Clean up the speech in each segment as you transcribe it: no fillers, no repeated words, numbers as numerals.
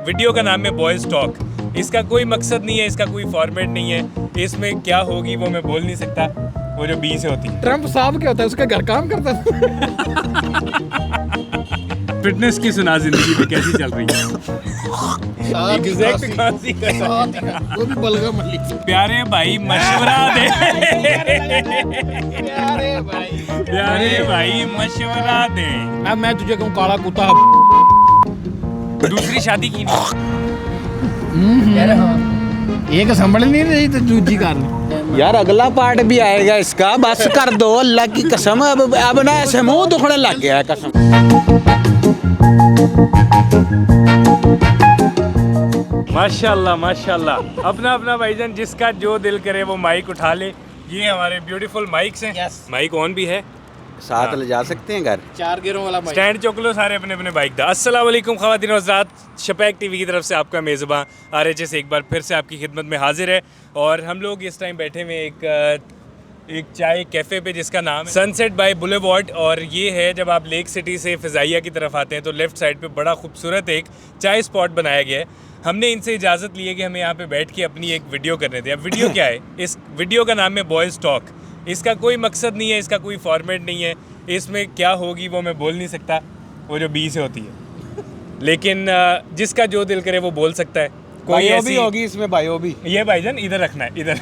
Video का नाम है बॉयज टॉक। इसका कोई मकसद नहीं है, इसका कोई फॉर्मेट नहीं है। इसमें क्या होगी वो मैं बोल नहीं सकता, वो जो बी से होती है। ट्रम्प साहब क्या होता है, उसका घर काम करता है। फिटनेस की सुना जिंदगी में कैसी चल रही है। एग्जैक्ट खांसी वो भी बलगम वाली। प्यारे भाई मशवरा दे, प्यारे भाई मशवरा दे। अब मैं तुझे कहूँ काला कुत्ता। दूसरी शादी की नहीं। एक संभल नहीं रही तो दूसरी कर ली। यार अगला पार्ट भी आएगा इसका, बस कर दो अल्लाह की कसम। अब ना ऐसे मुंह दुखने लग गया है कसम। माशाल्लाह माशाल्लाह, अपना अपना भाईजान जिसका जो दिल करे वो माइक उठा ले। ये हमारे ब्यूटीफुल माइक्स हैं। माइक ऑन भी है, साथ ले जा सकते हैं घर। 4 गिरों वाला माइक। स्टैंड चौक लो सारे अपने अपने बाइक दा। अस्सलाम वालेकुम ख़वातीन व हज़रात, शपैक टीवी की तरफ से आपका मेज़बान RHS एक बार फिर से आपकी खिदमत में हाजिर है। और हम लोग इस टाइम बैठे हुए एक चाय कैफ़े पे जिसका नाम है सनसेट बाय बुलेवार्ड। और ये है जब आप लेक सिटी से फ़िज़ाइया की तरफ आते हैं तो लेफ़्ट साइड पे बड़ा खूबसूरत एक चाय स्पॉट बनाया गया है। हमने इनसे इजाज़त ली है कि हमें यहाँ पे बैठ के अपनी एक वीडियो करने दें। अब वीडियो क्या है, इस वीडियो का नाम है बॉयज़ टॉक। इसका कोई मकसद नहीं है, इसका कोई फॉर्मेट नहीं है। इसमें क्या होगी वो मैं बोल नहीं सकता, वो जो बी से होती है। लेकिन जिसका जो दिल करे वो बोल सकता है। कोई बायो भी ऐसी होगी इसमें, बायो भी। ये भाईजान इधर रखना है, इधर।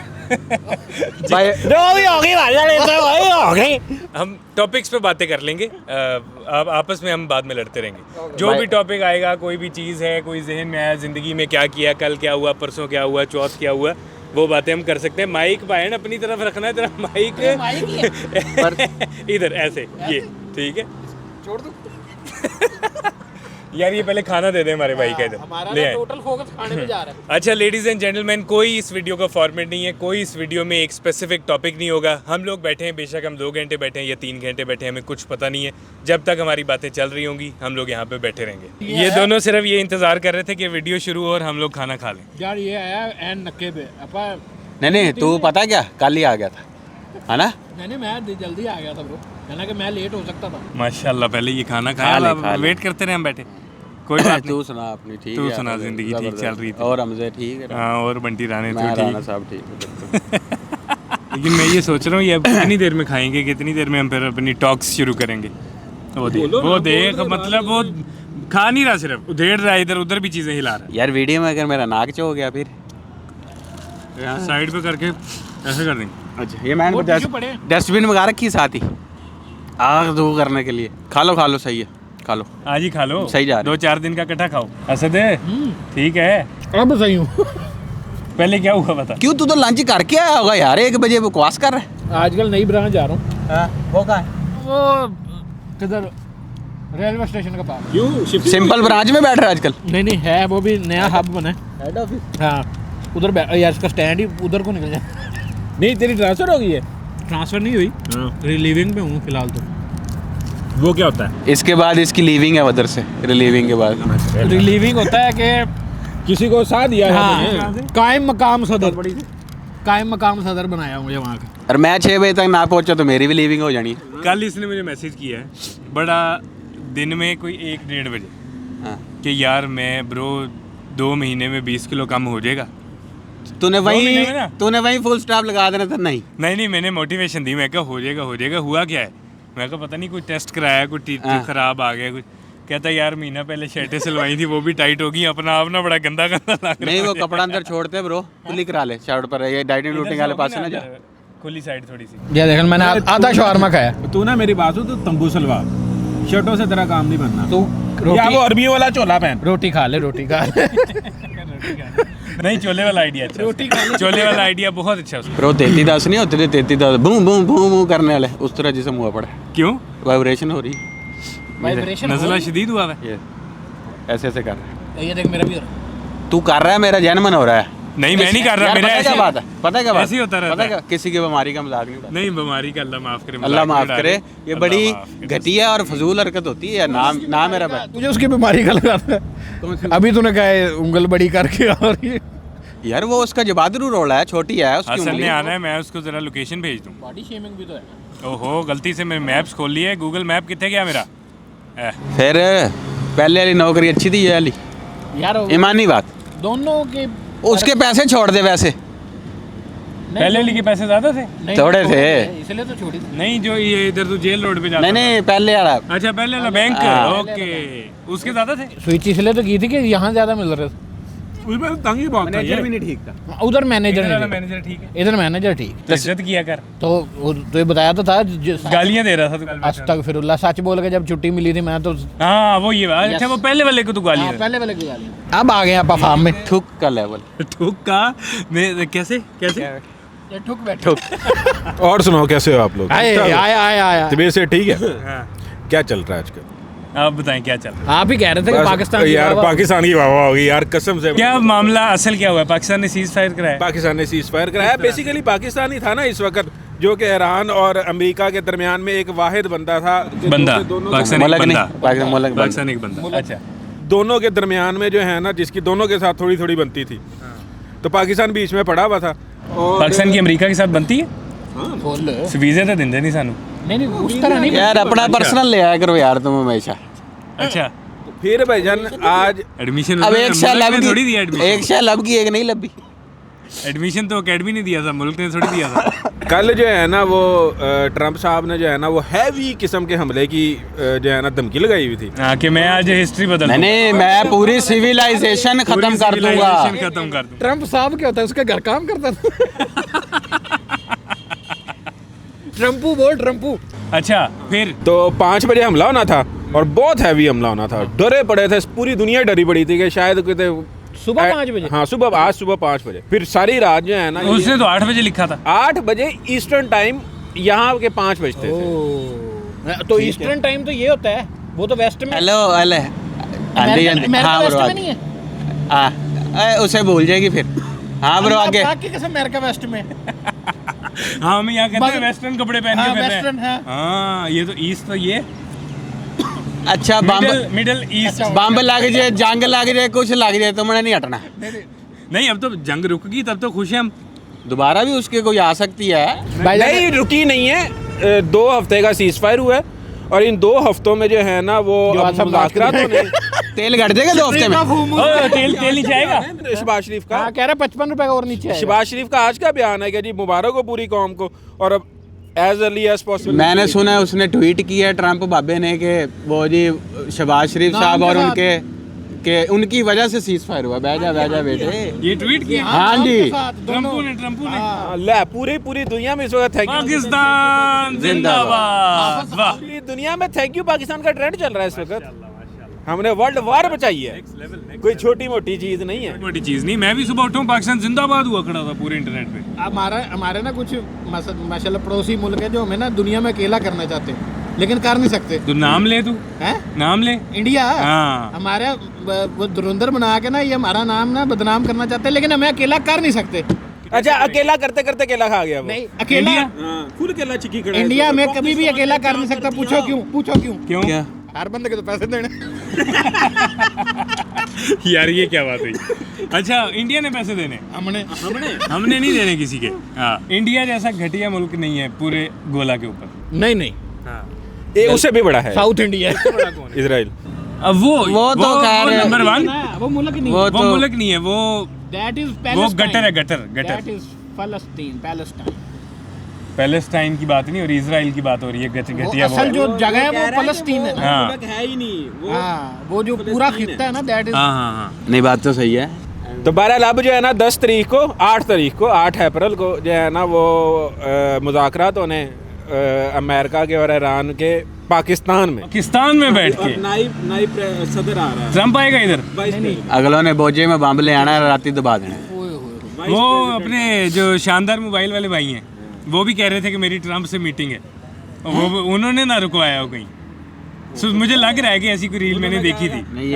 जो भी होगी भाईजान वही होगी। हम टॉपिक्स पे बातें कर लेंगे, अब आपस में हम बाद में लड़ते रहेंगे। जो भी टॉपिक आएगा, कोई भी चीज़ है, कोई जहन में आया, ज़िंदगी में क्या किया, कल क्या हुआ, परसों क्या हुआ, चौथ क्या हुआ, वो बातें हम कर सकते हैं। माइक बायन अपनी तरफ रखना है, तेरा माइक इधर ऐसे, ये ठीक है। छोड़ दो यार ये पहले खाना दे दे हमारे भाई का, इधर हमारा ले आए। टोटल फोकस खाने पे जा रहा है। अच्छा लेडीज़ एंड जेंटलमैन, कोई इस वीडियो का फॉर्मेट नहीं है, कोई इस वीडियो में एक स्पेसिफिक टॉपिक नहीं होगा। हम लोग बैठे हैं, बेशक हम 2 घंटे बैठे हैं या 3 घंटे बैठे हैं, हमें कुछ पता नहीं है। जब तक हमारी बातें चल रही होंगी हम लोग यहाँ पे बैठे रहेंगे। ये दोनों सिर्फ ये इंतज़ार कर रहे थे कि वीडियो शुरू हो और हम लोग खाना खा लें। यार ये आया एन नक्के पे अपा। नहीं तू पता क्या, कल ही आ गया था, है ना? नहीं मैं जल्दी आ गया था ब्रो, कहना कि मैं लेट हो सकता था। माशाल्लाह, पहले ये खाना खा खाया, ले। वेट करते रहे हम बैठे। कोई बात तू सुना अपनी, ठीक तू है? सुना, जिंदगी ठीक चल रही थी। और हमसे ठीक है? हाँ, और बंटी राणे तो मैं ठीक। राणा साहब ठीक है। लेकिन मैं ये सोच रहा हूँ ये अब कितनी देर में खाएंगे, कितनी देर में हम फिर अपनी टॉक्स शुरू करेंगे। वो देख मतलब वो खा नहीं रहा, सिर्फ उधेड़ रहा है, इधर उधर भी चीज़ें हिला रहा यार वीडियो में अगर मेरा नाक हो गया फिर है। यहाँ साइड पे करके ऐसे कर देंगे। अच्छा, ये मैंने वो टिश्यू पड़े हैं। डस्टबिन मंगा रखी साथ ही आग दो करने के लिए। खा लो सही है, खा लो आज ही खा लो, सही जा रहा है। 2-4 दिन का इकट्ठा खाओ। असद है ठीक है। अब सही हूँ। पहले क्या हुआ बता। क्यों, तू तो लंच करके आया होगा यार, 1 बजे बकवास कर रहा है। आजकल नई ब्रांच जा रहा हूँ। वो कहाँ है? वो किधर, रेलवे स्टेशन का पास। क्यों सिंपल ब्रांच में बैठ रहा है आजकल। नहीं है, वो भी नया हब बना है। Head office. हाँ उधर यार इसका स्टैंड ही उधर को निकल जाए। नहीं, तेरी ट्रांसफर हो गई है। ट्रांसफर नहीं हुई, रिलीविंग पे हूँ फिलहाल तो। वो क्या होता है? इसके बाद इसकी लीविंग है उधर से, रिलीविंग के बाद। रिलीविंग होता है कि किसी को साथ दिया हाँ, कायम मकाम सदर बनाया हूँ मुझे वहाँ का। और मैं 6 बजे तक ना पहुंचा तो मेरी भी लीविंग हो जानी है। कल इसने मुझे मैसेज किया है बड़ा दिन में कोई 1-1:30 बजे हाँ। कि यार मैं ब्रो 2 महीने में 20 किलो कम हो जाएगा। तूने महीने में ना? वहीं फुल स्टॉप लगा देना था। नहीं मैंने मोटिवेशन दी। मैं कहा हो जाएगा। हुआ क्या है? मैं कहा पता नहीं कोई टेस्ट कराया, कोई हाँ। खराब आ गया कुछ। कहता यार महीना पहले शर्टें सिलवाई थी, वो भी टाइट हो गई, अपना आप ना बड़ा गंदा लग रहा नहीं, वो है। कपड़ा अंदर छोड़ते ब्रो, खुली करा ले शर्ट पर। ये डाइटिंग इधर लूटिंग से वाले होगी पास से ना जा। खुली साइड थोड़ी सी। ये देखो मैंने आधा शवारमा खाया। तू ना मेरी बात हो तो तंबू सलवार, शर्टों से तेरा काम नहीं बनना। तू या वो अरबियों वाला चोला पहन। रोटी खा ले। नहीं, चोले वाला आइडिया अच्छा। चोले वाला आइडिया बहुत अच्छा उसका। ब्रो 33 नहीं होते थे, 33 बूम बूम बूम बूम करने वाले, उस तरह जिसे मुँह पड़ा। क्यों? वाइब्रेशन हो रही। नज़ला शदीद हुआ है। ये ऐसे कर रहा है। ये देख मेरा भी हो रहा तू कर रहा है, मेरा जन्मन हो रहा है। नहीं, मैं नहीं कर रहा। यार, मेरा पता है क्या ऐसे- बात है? पता है क्या बात? ऐसे ही होता रहता पता है है। क्या? किसी की बीमारी का मजाक नहीं उड़ाता। नहीं, बीमारी का अल्लाह माफ करे। अल्लाह मजाक माफ नहीं करे। उड़ा ये रहे। बड़ी अल्लाह माफ करे। घटिया और फजूल हरकत होती है। नाम मेरा है। तुझे उसकी बीमारी का लगा था। अभी तूने कहा है उंगल बड़ी करके। और ये यार वो उसका जबादरू रोल है, छोटी है उसकी हसन उंगली। ने आना है, मैं उसको जरा लोकेशन भेज दूँ। बॉडी शेमिंग भी तो है। ओहो, गलती से मैंने मैप्स खोल लिया है। गूगल मैप कितने गया मेरा? फिर पहले वाली नौकरी अच्छी थी, ये वाली यार ईमानी बात, दोनों के उसके पैसे छोड़ दे वैसे, पहले वाली के पैसे ज्यादा थे? नहीं, थोड़े थे। इसलिए तो छोड़ी थी। नहीं, जो ये इधर तो जेल रोड पे जाता नहीं नहीं पहले वाला। था। अच्छा, पहले वाला बैंक, हाँ। ओके, उसके ज्यादा थे। स्विच इसलिए तो की थी कि यहाँ ज्यादा मिल रहे थे। उसमें तंग ही बहुत था मैनेजर ये। भी नहीं ठीक था। उधर मैनेजर इधर वाला नहीं, मैनेजर ठीक है, इधर मैनेजर ठीक। तो इज्जत किया कर। तो ये बताया तो था गालियां दे रहा था तू कल। अस्तगफिरुल्लाह, सच बोल के जब छुट्टी मिली थी मैं तो हाँ, वो ये बात। अच्छा, वो पहले वाले को तू गालियां दे। पहले वाले की गालियां। अब आ गए आप फार्म में। थूक का लेवल। ठोक का कैसे कैसे ये ठुक बैठो। और सुनाओ, कैसे हो आप लोग? आया तबीयत से ठीक है? हाँ, क्या चल रहा है आजकल? आप बताएं क्या चल रहा है? आप ही कह रहे थे कि बस पाकिस्तान की यार, वाह-वाह। पाकिस्तान की वाह होगी यार, कसम से। क्या मामला असल क्या हुआ है? पाकिस्तान ने सीज फायर कराया? पाकिस्तान ने सीज फायर कराया। बेसिकली पाकिस्तान ही था ना इस वक्त, जो कि ईरान और अमेरिका के दरमियान में एक वाहिद बंदा था। कि बंदा, दोनों पाकिस्तान एक मुल्क नहीं, बंदा, पाकिस्तान मुल्क बंद। पाकिस्तान एक बंदा। अच्छा, दोनों के दरमियान में जो है ना, जिसकी दोनों के साथ थोड़ी थोड़ी बनती थी, तो पाकिस्तान बीच में पड़ा हुआ था। और पाकिस्तान की अमेरिका के साथ बनती है? बोल। वीजे तो देंगे नहीं सानू। नहीं उस तरह नहीं। यार अपना पर्सनल ले आया करो यार तुम हमेशा। अच्छा, फिर भाईजान आज एडमिशन अब एक शाह लब थोड़ी दिया की, एडमिशन। एक शाह लब की, एक नहीं लबी। एडमिशन तो अकेडमी ने दिया था, मुल्क ने थोड़ी दिया था। कल जो है ना वो ट्रंप साहब ने जो है ना वो हैवी किस्म के हमले की जो है ना धमकी लगाई हुई थी। हाँ, कि मैं आज हिस्ट्री बदल दूं। नहीं मैं पूरी सिविलाइजेशन पूरी खत्म कर दूंगा। civilization खत्म कर दूंगा। ट्रम्प साहब क्या होता है, उसका घर काम करता था। ट्रम्पू बोल, ट्रम्पू। अच्छा, फिर तो 5 बजे हमला होना था और बहुत हैवी हमला होना था। डरे पड़े थे, पूरी दुनिया डरी पड़ी थी कि शायद कितने सुबह 5 बजे। हाँ, आज सुबह 5 बजे। फिर सारी रात जो है ना, उसने तो 8 बजे लिखा था। 8 बजे ईस्टर्न टाइम, यहाँ के 5 बजते थे। तो ईस्टर्न टाइम तो ये होता है, वो तो वेस्ट में। हेलो हेलो आंधी आंधी। हाँ वेस्ट ब्रो में नहीं है। उसे भूल जाएगी फिर। हाँ ब्रो आगे। की कसम, अमेरिका वेस्ट में। हाँ, हम यहाँ कहते हैं वेस्टर्न कपड़े पहन के हाँ, फिर रहे हैं। वेस्टर्न, हाँ। हाँ, ये तो ईस्ट, तो ये अच्छा मिडल ईस्ट। बम लग जाए, जंग लग जाए, कुछ लग जाए, तुमने नहीं हटना। नहीं, अब तो जंग रुक गई, तब तो खुश हैं हम। दोबारा भी उसके कोई आ सकती है। नहीं, रुकी नहीं है। 2 हफ्ते का सीज फायर हुआ है और इन 2 हफ्तों में जो है ना वो जो आज सब मुज़ाकरात होने। तेल घट जाएगा 2 हफ्ते में। तेल नीचे आएगा। शहबाज शरीफ का हाँ, कह रहा 55 रुपए का और नीचे आएगा। शहबाज शरीफ का आज का बयान है कि जी मुबारक हो पूरी कौम को, और अब एज अर्ली एज पॉसिबल। मैंने सुना है उसने ट्वीट किया है ट्रंप बाबे ने कि वो जी शहबाज शरीफ साहब और उनकी वजह से सीज फायर हुआ। बैजा बेटे, ये ट्वीट किया? हाँ जी। ट्रम्पू ने ले पूरी दुनिया में इस वक्त थैंक यू पाकिस्तान जिंदाबाद। वाह, पूरी दुनिया में थैंक यू पाकिस्तान का ट्रेंड चल रहा है इस वक्त। हमने वर्ल्ड वार बचाई है, कोई छोटी मोटी चीज नहीं है। मोटी चीज नहीं। मैं भी सुबह उठा हूँ, पाकिस्तान जिंदाबाद हुआ खड़ा था पूरे इंटरनेट पे। हमारे ना कुछ माशाल्लाह पड़ोसी मुल्क है जो हमें ना दुनिया में अकेला करना चाहते हैं, लेकिन कर नहीं सकते। तू नाम ले, तू हैं? नाम ले। इंडिया हाँ। हमारे वो धुरंधर बना के ना ये हमारा नाम ना बदनाम करना चाहते हैं, लेकिन हमें अकेला कर नहीं सकते। अच्छा, अकेला करते करते केला खा गया वो। नहीं, अकेला खुद केला चिकी खड़ा है। इंडिया में कभी भी अकेला कर नहीं सकता। पूछो क्यों? क्यों? क्या? हर बंदे के तो पैसे देने। यार, ये क्या बात हुई? अच्छा, इंडिया ने पैसे देने? हमने नहीं देने किसी के। हाँ, इंडिया जैसा घटिया मुल्क नहीं है पूरे गोला के ऊपर। नहीं, ये उससे भी बड़ा है, साउथ इंडिया। इजराइल। अब वो तो खैर नंबर 1। वो मुल्क नहीं, वो वो मुल्क नहीं है, वो दैट इज गटर है, gutter. That is Palestine. Palestine की बात नहीं हो रही, इजराइल की बात हो रही है। घटिया वो असल जो जगह है वो पैलेस्टीन है। हाँ है ही नहीं हाँ, वो जो पूरा खित्ता है ना, दैट इज। हाँ। नहीं बात तो सही है। तो बहरहाल अब जो है ना 8 अप्रैल को जो है ना वो मुज़ाकरात होने अमेरिका के और ईरान के पाकिस्तान में बैठ के। नाइब सदर आ रहा है। ट्रम्प आएगा इधर। अगलों ने बोझे में बम ले आना, राती दबा देना। वो अपने जो शानदार मोबाइल वाले भाई हैं, वो भी कह रहे थे कि मेरी ट्रम्प से मीटिंग है। वो उन्होंने ना रुकवाया हो कहीं। मुझे लग रहा है कि ऐसी कोई रील मैंने देखी थी। नहीं,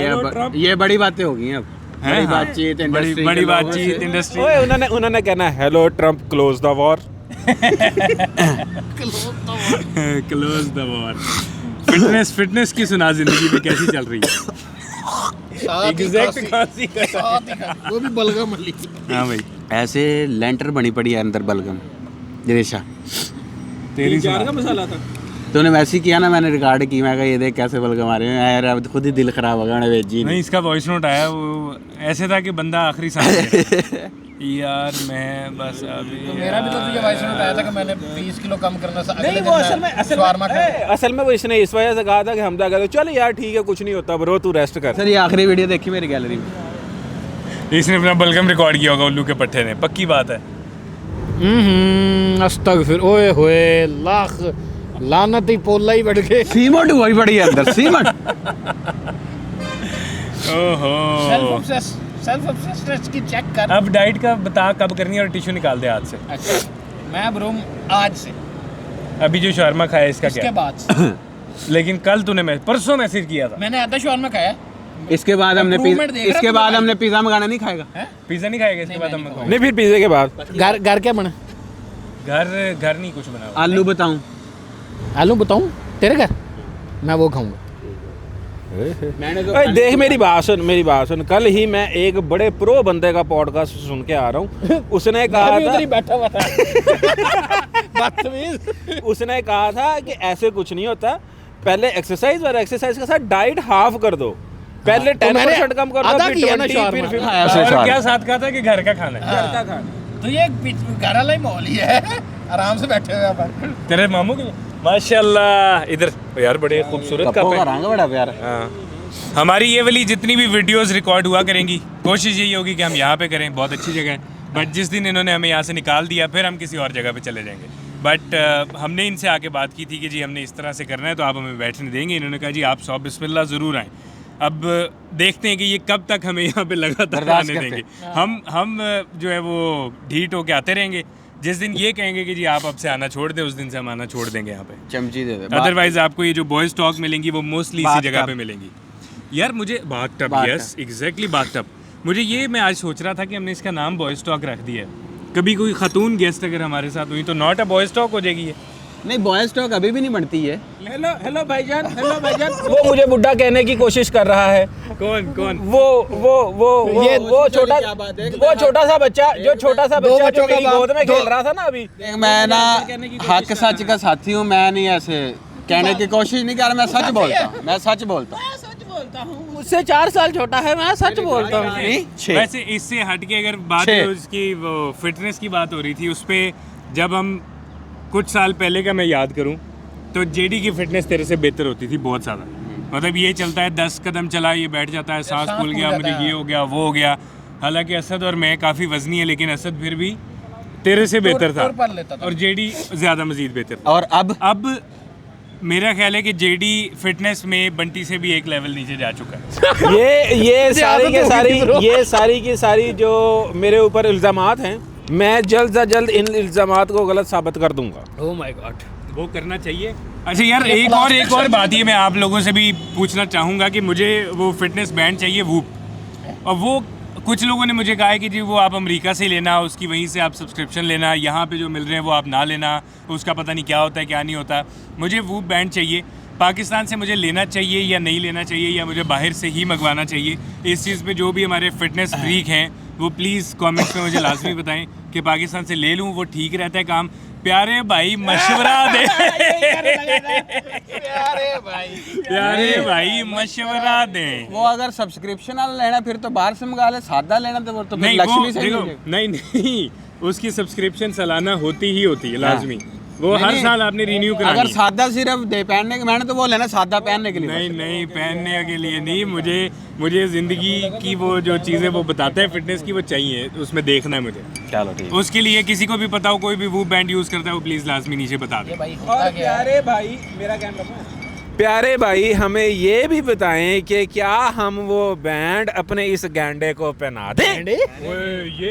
ये बड़ी बातें हो गई हैं अब। बड़ी बातचीत इंडस्ट्री, बड़ी बातचीत इंडस्ट्री। ओए, उन्होंने कहना hello Trump, close the war. Close the war. Fitness की सुना जिंदगी में कैसी चल रही है? एग्जैक्ट खांसी का। वो भी बलगम वाली। हाँ भाई, ऐसे लेंटर बनी पड़ी है अंदर बलगम। रेशा तेरी सुना। मसाला था। तूने वैसे ही किया ना, मैंने रिकॉर्ड की, मैं कहा ये देख कैसे बलगम आ रहे हैं यार, अब खुद ही दिल खराब हो गया, मैंने भेजी नहीं, इसका वॉइस नोट आया, वो ऐसे था कि बंदा आखिरी सांस ले रहा है। यार मैं बस अभी तो मेरा भी तो तुझे वॉइस नोट आया था कि मैंने 20 किलो कम करना था, नहीं वो असल में वो इसने इस वजह से कहा था कि हम जा कहते चल यार ठीक है कुछ नहीं होता ब्रो, तू रेस्ट कर। सर ये आखिरी वीडियो देखी मेरी गैलरी में, इसने अपना बलगम रिकॉर्ड किया होगा उल्लू के पट्टे ने, पक्की बात है। अस्तगफिर, ओए होए, लाख लानत ही पोला ही बढ़ गए। सीमट हुई पड़ी है अंदर, सीमट। ओहो, सेल्फ ऑब्सेस्ड की चेक कर। अब डाइट का बता कब करनी है और टिश्यू निकाल दे हाथ से। अच्छा, मैं ब्रो आज से, अभी जो शर्मा खाया इसका इसके क्या? बाद से लेकिन कल तूने परसों मैसेज किया था। मैंने आधा शॉर्मा खाया। इसके बाद हमने Improvement देख रहा इसके तू बाद भाई। हमने पिज़्ज़ा मंगाना नहीं खाएगा। पिज्जा नहीं खाएगा इसके बाद हम नहीं फिर पिज्जे के बाद घर क्या बना? घर नहीं कुछ बना। आलू बताऊं? आलू बताऊं तेरे घर, मैं वो खाऊंगा। मैंने तो अरे देख मेरी बात सुन, कल ही मैं एक बड़े प्रो बंदे का पॉडकास्ट सुन के आ रहा हूँ। उसने कहा था बैठा हुआ था बदतमीज। उसने कहा था कि ऐसे कुछ नहीं होता, पहले एक्सरसाइज और एक्सरसाइज के साथ डाइट हाफ कर दो, पहले 10% कम कर दो, आधा फिर किया ना 20, शॉर्मा। फिर हाँ, ऐसे और सवाल। क्या साथ कहा था कि घर का खाना है। तो ये घर वाला ही माहौल ही है, आराम से बैठे हुए अपन। तेरे मामू के माशाल्लाह इधर यार बड़े खूबसूरत कप्पों कप का है। रंग बड़ा प्यारा। हाँ, हमारी ये वाली जितनी भी वीडियोस रिकॉर्ड हुआ करेंगी, कोशिश यही होगी कि हम यहाँ पे करें, बहुत अच्छी जगह है। बट जिस दिन इन्होंने हमें यहाँ से निकाल दिया फिर हम किसी और जगह पे चले जाएंगे। बट हमने इनसे आके बात की थी कि जी हमने इस तरह से करना है तो आप हमें बैठने देंगे। इन्होंने कहा जी आप 100 बिस्मिल्लाह ज़रूर आएँ। अब देखते हैं कि ये कब तक हमें यहाँ पे लगातार बर्दाश्त आने करते। देंगे। हम जो है वो ढीठ होके आते रहेंगे। जिस दिन ये कहेंगे कि जी आप अब से आना छोड़ दें, उस दिन से हम आना छोड़ देंगे यहाँ पे। चमची दे दे। अदरवाइज आपको ये जो बॉयज टॉक मिलेंगी वो मोस्टली इसी बाथ जगह टब। पे मिलेंगी। यार मुझे bath tub, bath yes exactly bath tub. मुझे ये मैं आज सोच रहा था कि हमने इसका नाम बॉयज टॉक रख दिया है। कभी कोई खातून गेस्ट अगर हमारे साथ हुई तो नॉट अ बॉयज टॉक हो जाएगी ये। नहीं बॉयज टॉक अभी भी नहीं बनती है। हेलो भाईजान, वो मुझे बुड्ढा कहने की कोशिश कर रहा है। कौन वो छोटा सा बच्चा जो मेरी गोद में खेल रहा था ना अभी। मैं ना हक सच का साथी हूँ, मैं नहीं ऐसे कहने की कोशिश नहीं कर रहा, मैं सच बोलता हूँ, मैं सच बोलता हूँ। मुझसे 4 साल छोटा है, मैं सच बोलता हूँ। वैसे इससे हट के अगर बात उसकी वो फिटनेस की बात हो रही थी, उस पर जब हम कुछ साल पहले का मैं याद करूं तो जेडी की फिटनेस तेरे से बेहतर होती थी बहुत ज़्यादा। मतलब ये चलता है 10 कदम चला ये बैठ जाता है, सांस फूल गया, मुझे ये हो गया वो हो गया। हालांकि असद और मैं काफ़ी वजनी है, लेकिन असद फिर भी तेरे से बेहतर था और जेडी ज़्यादा मजीद बेहतर था। और अब मेरा ख्याल है कि जेडी फिटनेस में बंटी से भी एक लेवल नीचे जा चुका है। ये सारी की सारी जो मेरे ऊपर इल्ज़ामात हैं, मैं जल्द से जल्द इन इल्ज़ामात को गलत साबित कर दूंगा। ओह माय गॉड, वो करना चाहिए। अच्छा यार एक और बात ये मैं आप लोगों से भी पूछना चाहूँगा कि मुझे वो फिटनेस बैंड चाहिए वूप। और वो कुछ लोगों ने मुझे कहा है कि जी वो आप अमेरिका से लेना, उसकी वहीं से आप सब्सक्रिप्शन लेना, यहाँ पे जो मिल रहे हैं वो आप ना लेना, उसका पता नहीं क्या होता है क्या नहीं होता। मुझे वूप बैंड चाहिए, पाकिस्तान से मुझे लेना चाहिए या नहीं लेना चाहिए, या मुझे बाहर से ही मंगवाना चाहिए। इस चीज़ पे जो भी हमारे फिटनेस फ्रीक हैं वो प्लीज़ कमेंट्स में मुझे लाजमी बताएं कि पाकिस्तान से ले लूँ वो ठीक रहता है काम। प्यारे भाई मशवरा दे, प्यारे भाई मशवरा दें। वो अगर सब्सक्रिप्शन वाला लेना फिर तो बाहर से मंगा ले, सादा लेना तो वो तो फिर नहीं लक्ष्मी से देखो, नहीं उसकी सब्सक्रिप्शन सालाना होती है लाजमी। वो हर साल आपने रिन्यू करानी अगर है। सादा सिर्फ दे पहनने के, मैंने तो वो लेना सादा पहनने के लिए। नहीं पहनने के लिए नहीं, मुझे ज़िंदगी की वो जो चीज़ें वो बताता है फिटनेस की वो चाहिए, उसमें देखना है मुझे। चलो ठीक। उसके लिए किसी को भी पता हो, कोई भी वो बैंड यूज़ करता है वो प्लीज़ लाजमी नीचे बता दे। प्यारे भाई हमें ये भी बताएं कि क्या हम वो बैंड अपने इस गैंडे को पहना दें?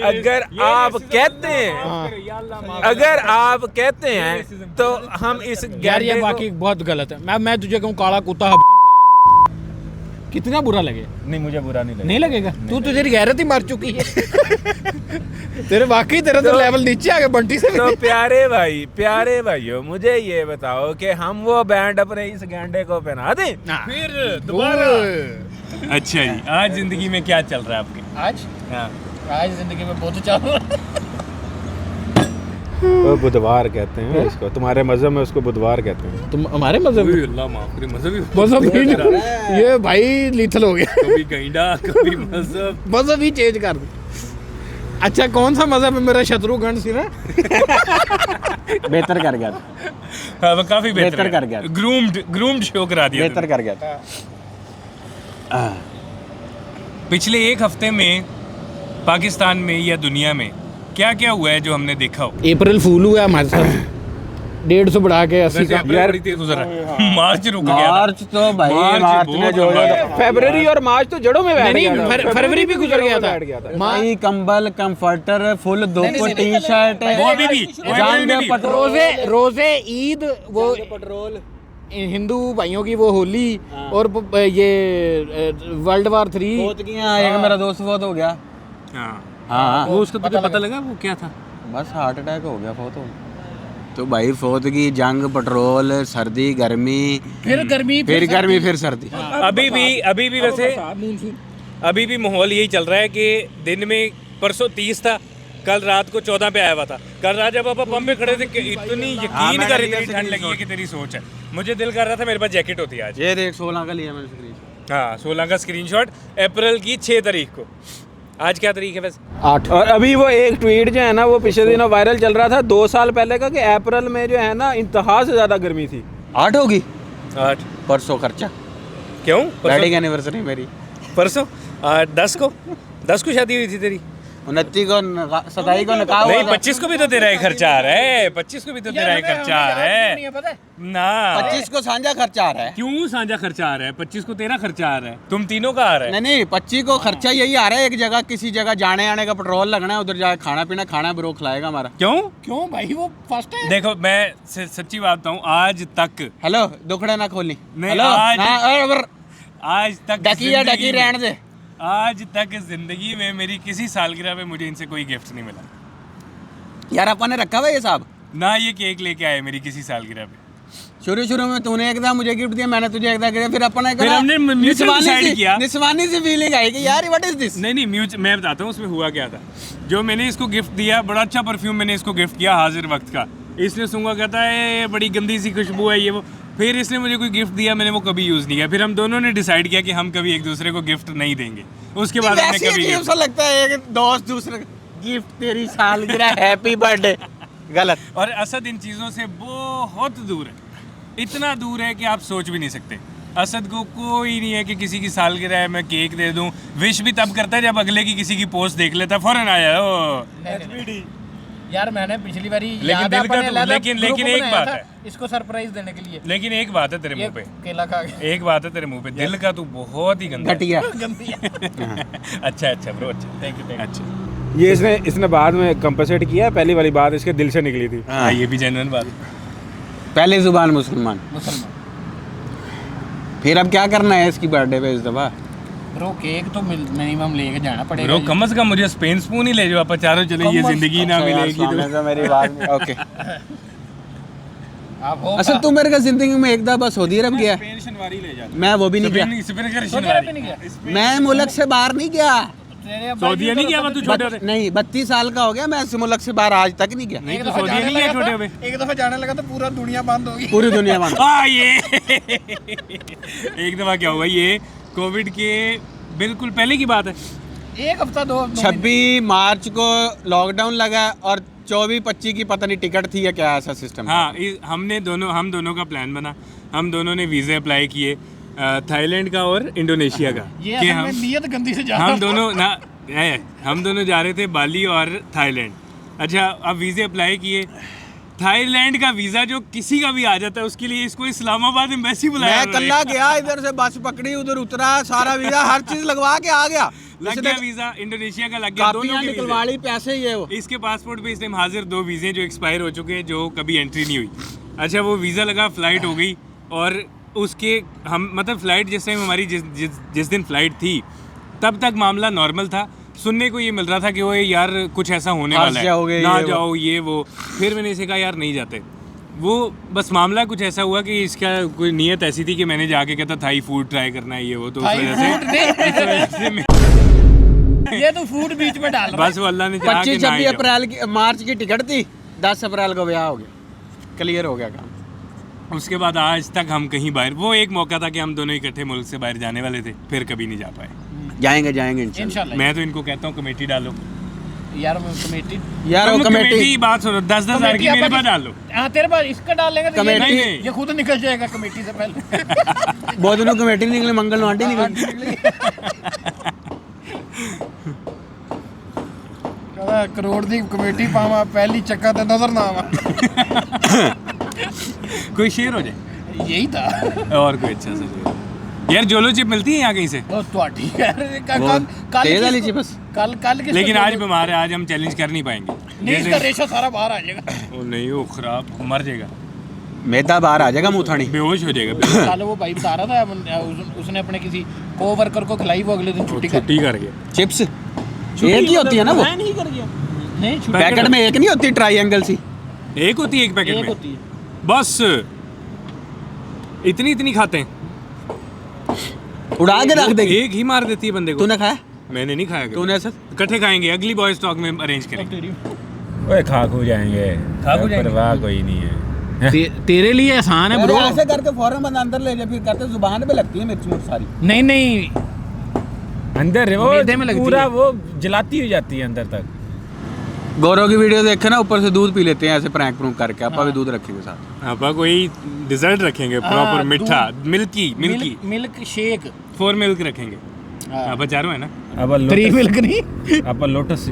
अगर आप कहते हैं तो हम इस यार गैंडे ये को बाकी बहुत गलत है। मैं तुझे कहूँ काला कुत्ता, कितना बुरा लगे? नहीं, मुझे बुरा नहीं नहीं लगेगा, तू तुझे गैरत ही मार चुकी है। तेरे वाकई तेरा तो लेवल नीचे आ गया बंटी से। तो प्यारे भाइयों मुझे ये बताओ कि हम वो बैंड अपने इस गैंडे को पहना दें? फिर दोबारा। अच्छा जी, आज जिंदगी में क्या चल रहा है आपके? आज जिंदगी में बहुत चल रहा है। वो बुधवार कहते हैं इसको, तुम्हारे मज़हब में उसको बुधवार कहते हैं। तुम हमारे मजहब में अल्लाह माफ करे, मजहब ही नहीं, ये भाई लीथल हो गया। कभी गैंडा कभी मजहब। मजहब ही चेंज कर दे। अच्छा कौन सा मजहब है मेरा शत्रुघ्न सिन्हा? बेहतर कर गया, हाँ, वो काफी बेहतर बेहतर कर गया। ग्रूम्ड शो करा दिया बेहतर कर गया। पिछले एक हफ्ते में पाकिस्तान में या दुनिया में क्या क्या हुआ है जो हमने देखा हो? अप्रैल फूल हुआ हमारे साथ, 150 बढ़ा के 80 का। यार बड़ी तेज गुजरा है। मार्च रुक गया था। मार्च तो भाई मार्च ने बहुत जो लंबा है। फरवरी और मार्च तो जड़ों में बैठ नहीं गया था। फरवरी भी गुजर गया था। भाई कंबल कंफर्टर फुल दो टी शर्ट वो अभी भी रोजे ईद वो पेट्रोल हिंदू भाइयों की वो होली और ये वर्ल्ड वार 3 एक मेरा दोस्त बहुत हो गया। हाँ वो उसका तुझे पता लगा वो क्या था? बस हार्ट अटैक हो गया, फोत हो गया। तो भाई फौतगी, जंग, पेट्रोल, सर्दी, गर्मी, फिर गर्मी फिर सर्दी। अभी भी वैसे अभी भी माहौल यही चल रहा है कि दिन में परसों 30 था, कल रात को 14 पे आया हुआ था। कल रात जब आप पंप पे खड़े थे कि इतनी यकीन कर इतनी ठंड लगी है कि तेरी सोच है। मुझे दिल कर रहा था मेरे पास जैकेट होती है आज। ये देख 16 का लिया मैंने स्क्रीनशॉट। हाँ 16 का स्क्रीनशॉट, अप्रैल की 6 तारीख को। आज क्या तारीख है वैसे? 8। और अभी वो एक ट्वीट जो है ना वो पिछले दिनों वायरल चल रहा था 2 साल पहले का, कि अप्रैल में जो है ना इंतहा से ज़्यादा गर्मी थी। 8 होगी 8 परसों खर्चा, क्यों? वेडिंग की एनिवर्सरी मेरी परसों 10 को शादी हुई थी तेरी? 29 को 27 को निकाह हुआ नहीं था। 25 को भी तो तेरा ही खर्चा आ रहा है। 25 को भी तो तेरा ही खर्चा आ रहा है ना। 25 को साझा खर्चा आ रहा है। क्यों साझा खर्चा आ रहा है? 25 को तेरा खर्चा आ रहा है, तुम तीनों का आ रहा है। नहीं 25 को खर्चा यही आ रहा है, एक जगह किसी जगह जाने आने का पेट्रोल लगना है, उधर जाके खाना पीना खाना ब्रो खिलाएगा हमारा। क्यों भाई वो फर्स्ट है। देखो मैं सच्ची बात बताऊं, आज तक हेलो दुखड़े ना खोली। नहीं, हेलो आज तक डकी या डकी रहने दे। आज तक जिंदगी में मेरी किसी सालगिरह पे मुझे इनसे कोई गिफ्ट नहीं मिला यार अपन ने रखा हुआ ये साहब। ना। ये केक लेके आए मेरी किसी सालगिरह पे। शुरू में तूने एकदा मुझे गिफ्ट दिया, मैंने तुझे एकदा दिया, फिर अपन ने फिर हमने mutual decide किया। निस्वानी सी फीलिंग आई कि यार व्हाट इज दिस। नहीं मैं बताता हूँ उसमें हुआ क्या था। जो मैंने इसको गिफ्ट दिया, बड़ा अच्छा परफ्यूम मैंने इसको गिफ्ट किया हाजिर वक्त का। इसने सूंघा, कहता है बड़ी गंदी सी खुशबू है ये वो। फिर इसने मुझे कोई गिफ्ट दिया, मैंने वो कभी यूज़ नहीं किया। फिर हम दोनों ने डिसाइड किया कि हम कभी एक दूसरे को गिफ्ट नहीं देंगे। उसके बाद हमने कभी अजीब सा लगता है कि दोस्त दूसरे गिफ्ट तेरी सालगिरह हैप्पी बर्थडे, गलत। और असद इन चीज़ों से बहुत दूर है, इतना दूर है कि आप सोच भी नहीं सकते। असद को कोई नहीं है कि किसी की सालगिरह है मैं केक दे दूं। विश भी तब करता है जब अगले की किसी की पोस्ट देख लेता है, फौरन आया ओ। यार मैंने पिछली बारी लेकिन एक बात है, इसको सरप्राइज देने के लिए। लेकिन एक बात है तेरे मुंह पे, केला खा के। एक बात है तेरे मुंह पे, दिल का तू बहुत ही गंदा है। घटिया। अच्छा ब्रो, अच्छा थैंक यू। अच्छा ये इसने बाद में कंपनसेट किया, पहली वाली बात इसके दिल से निकली थी। हाँ ये भी जेन्युइन बात है। पहले जुबान मुसलमान। फिर अब क्या करना है इसकी बर्थडे पे इस दफा? ब्रो केक तो मिनिमम लेके जाना पड़ेगा। ब्रो कम से कम मुझे स्पेन स्पून ही ले जाओ, आप चारों चले, ये जिंदगी ना मिलेगी तो। मेरी बात ओके। अच्छा तू मेरे का जिंदगी में एक दफा बस सऊदी अरब गया? मैं वो भी नहीं गया, मैं मुल्क से बाहर नहीं गया। सऊदीया नहीं गया तू छोटे होते? नहीं 32 साल का हो गया, मैं इस मुल्क से बाहर आज तक नहीं गया। नहीं तो सऊदीया नहीं गया छोटे होते? एक दफा जाने लगा तो पूरा दुनिया बंद होगी। पूरी दुनिया बंद। ये एक दफा क्या हुआ, ये कोविड के बिल्कुल पहले की बात है। एक हफ्ता 26 मार्च को लॉकडाउन लगा और 24-25 की पता नहीं टिकट थी या क्या ऐसा सिस्टम। हाँ हम दोनों का प्लान बना। हम दोनों ने वीज़े अप्लाई किए, थाईलैंड का और इंडोनेशिया का। कि हम नियत गंदी से जा हम दोनों जा रहे थे बाली और थाईलैंड। अच्छा अब वीज़े अप्लाई किए, थाईलैंड का वीज़ा जो किसी का भी आ जाता है उसके लिए इसको इस्लामाबाद एम्बेसी बुलाया। मैं कल्ला गया, इधर से बस पकड़ी, उधर उतरा, सारा वीज़ा हर चीज़ लगवा के आ गया। लग गया वीज़ा, इंडोनेशिया का लग गया, दोनों के निकलवा ली, पैसे ये वो। इसके पासपोर्ट पे इस टाइम हाजिर 2 वीज़े जो एक्सपायर हो चुके हैं, जो कभी एंट्री नहीं हुई। अच्छा वो वीज़ा लगा, फ़्लाइट हो गई और उसके हम मतलब फ़्लाइट जिस टाइम हमारी जिस दिन फ़्लाइट थी तब तक मामला नॉर्मल था। सुनने को ये मिल रहा था कि वो यार कुछ ऐसा होने वाला है, ना जाओ ये वो। फिर मैंने इसे कहा यार नहीं जाते। वो बस मामला कुछ ऐसा हुआ कि इसका कोई नीयत ऐसी थी कि मैंने जाके कहता थाई फूड ट्राई करना है ये वो, तो उस वजह से ये तो फूड बीच में डाल रहा है। बस वो अल्लाह ने चाहा कि 25-26 अप्रैल की मार्च की टिकट थी, 10 अप्रैल को ब्याह हो गया, क्लियर हो गया काम। उसके बाद आज तक हम कहीं बाहर, वो एक मौका था कि हम दोनों इकट्ठे मुल्क से बाहर जाने वाले थे, फिर कभी नहीं जा पाए। जाएंगे इंशाल्लाह। इंशाल्लाह। मैं तो इनको कहता हूँ कमेटी डालो यार मैं कमेटी यार वो कमेटी बात सुनो, 10-10 हज़ार की मेरे पास डाल लो। हाँ तेरे पास इसका डाल लेंगे तो कमेटी- ये खुद निकल जाएगा कमेटी से पहले। बहुत दिनों कमेटी नहीं निकली, मंगल आंटी निकली। कहता करोड़ दी कमेटी पावा पहली चक्का ते नजर ना आवा। कोई शेर हो जाए यही था। और कोई अच्छा सा शेर। यार जोलो चिप मिलती है यहाँ कहीं से, वो तो ठीक है। तेज वाली चिप बस। कल लेकिन आज बीमार है, आज हम चैलेंज कर नहीं पाएंगे। नहीं इसका रेशा सारा बाहर आ जाएगा। वो नहीं, वो खराब मर जाएगा, मैदा बाहर आ जाएगा मुंह बेहोश हो जाएगा, बेहोश। कल वो भाई बता रहा था उसने अपने किसी को वर्कर को खिलाई, वो अगले दिन छुट्टी कर गया। चिप्स एक ही होती है ना वो, नहीं कर गया। नहीं पैकेट में एक नहीं होती ट्रायंगल सी, एक होती है एक पैकेट एक में, होती है। बस इतनी खाते हैं, उड़ा के रख देगी। एक ही मार देती है बंदे को। तूने खाया? मैंने नहीं खाया कभी। तूने सर इकट्ठे खाएंगे, अगली बॉय स्टॉक में अरेंज करेंगे। ओए खा खू जाएंगे, परवाह कोई नहीं है। तेरे लिए आसान है ब्रो। ऐसे करके फौरन बंदा अंदर ले जा, फिर करते जुबान पे लगती है मिर्च मुर्च सारी। नहीं नहीं अंदर वो मैदे में लगती पूरा है। वो जलाती हो जाती है अंदर तक। गौरव की वीडियो देखे ना, ऊपर से दूध पी लेते हैं ऐसे प्रैंक प्रूंक करके। आपा भी दूध रखेंगे साथ। आपा कोई डिजर्ट रखेंगे प्रॉपर मीठा, मिल्की मिल्क शेक 4 मिल्क रखेंगे। आपा चारों है ना, अब 3 मिल्क नहीं। अब लोटस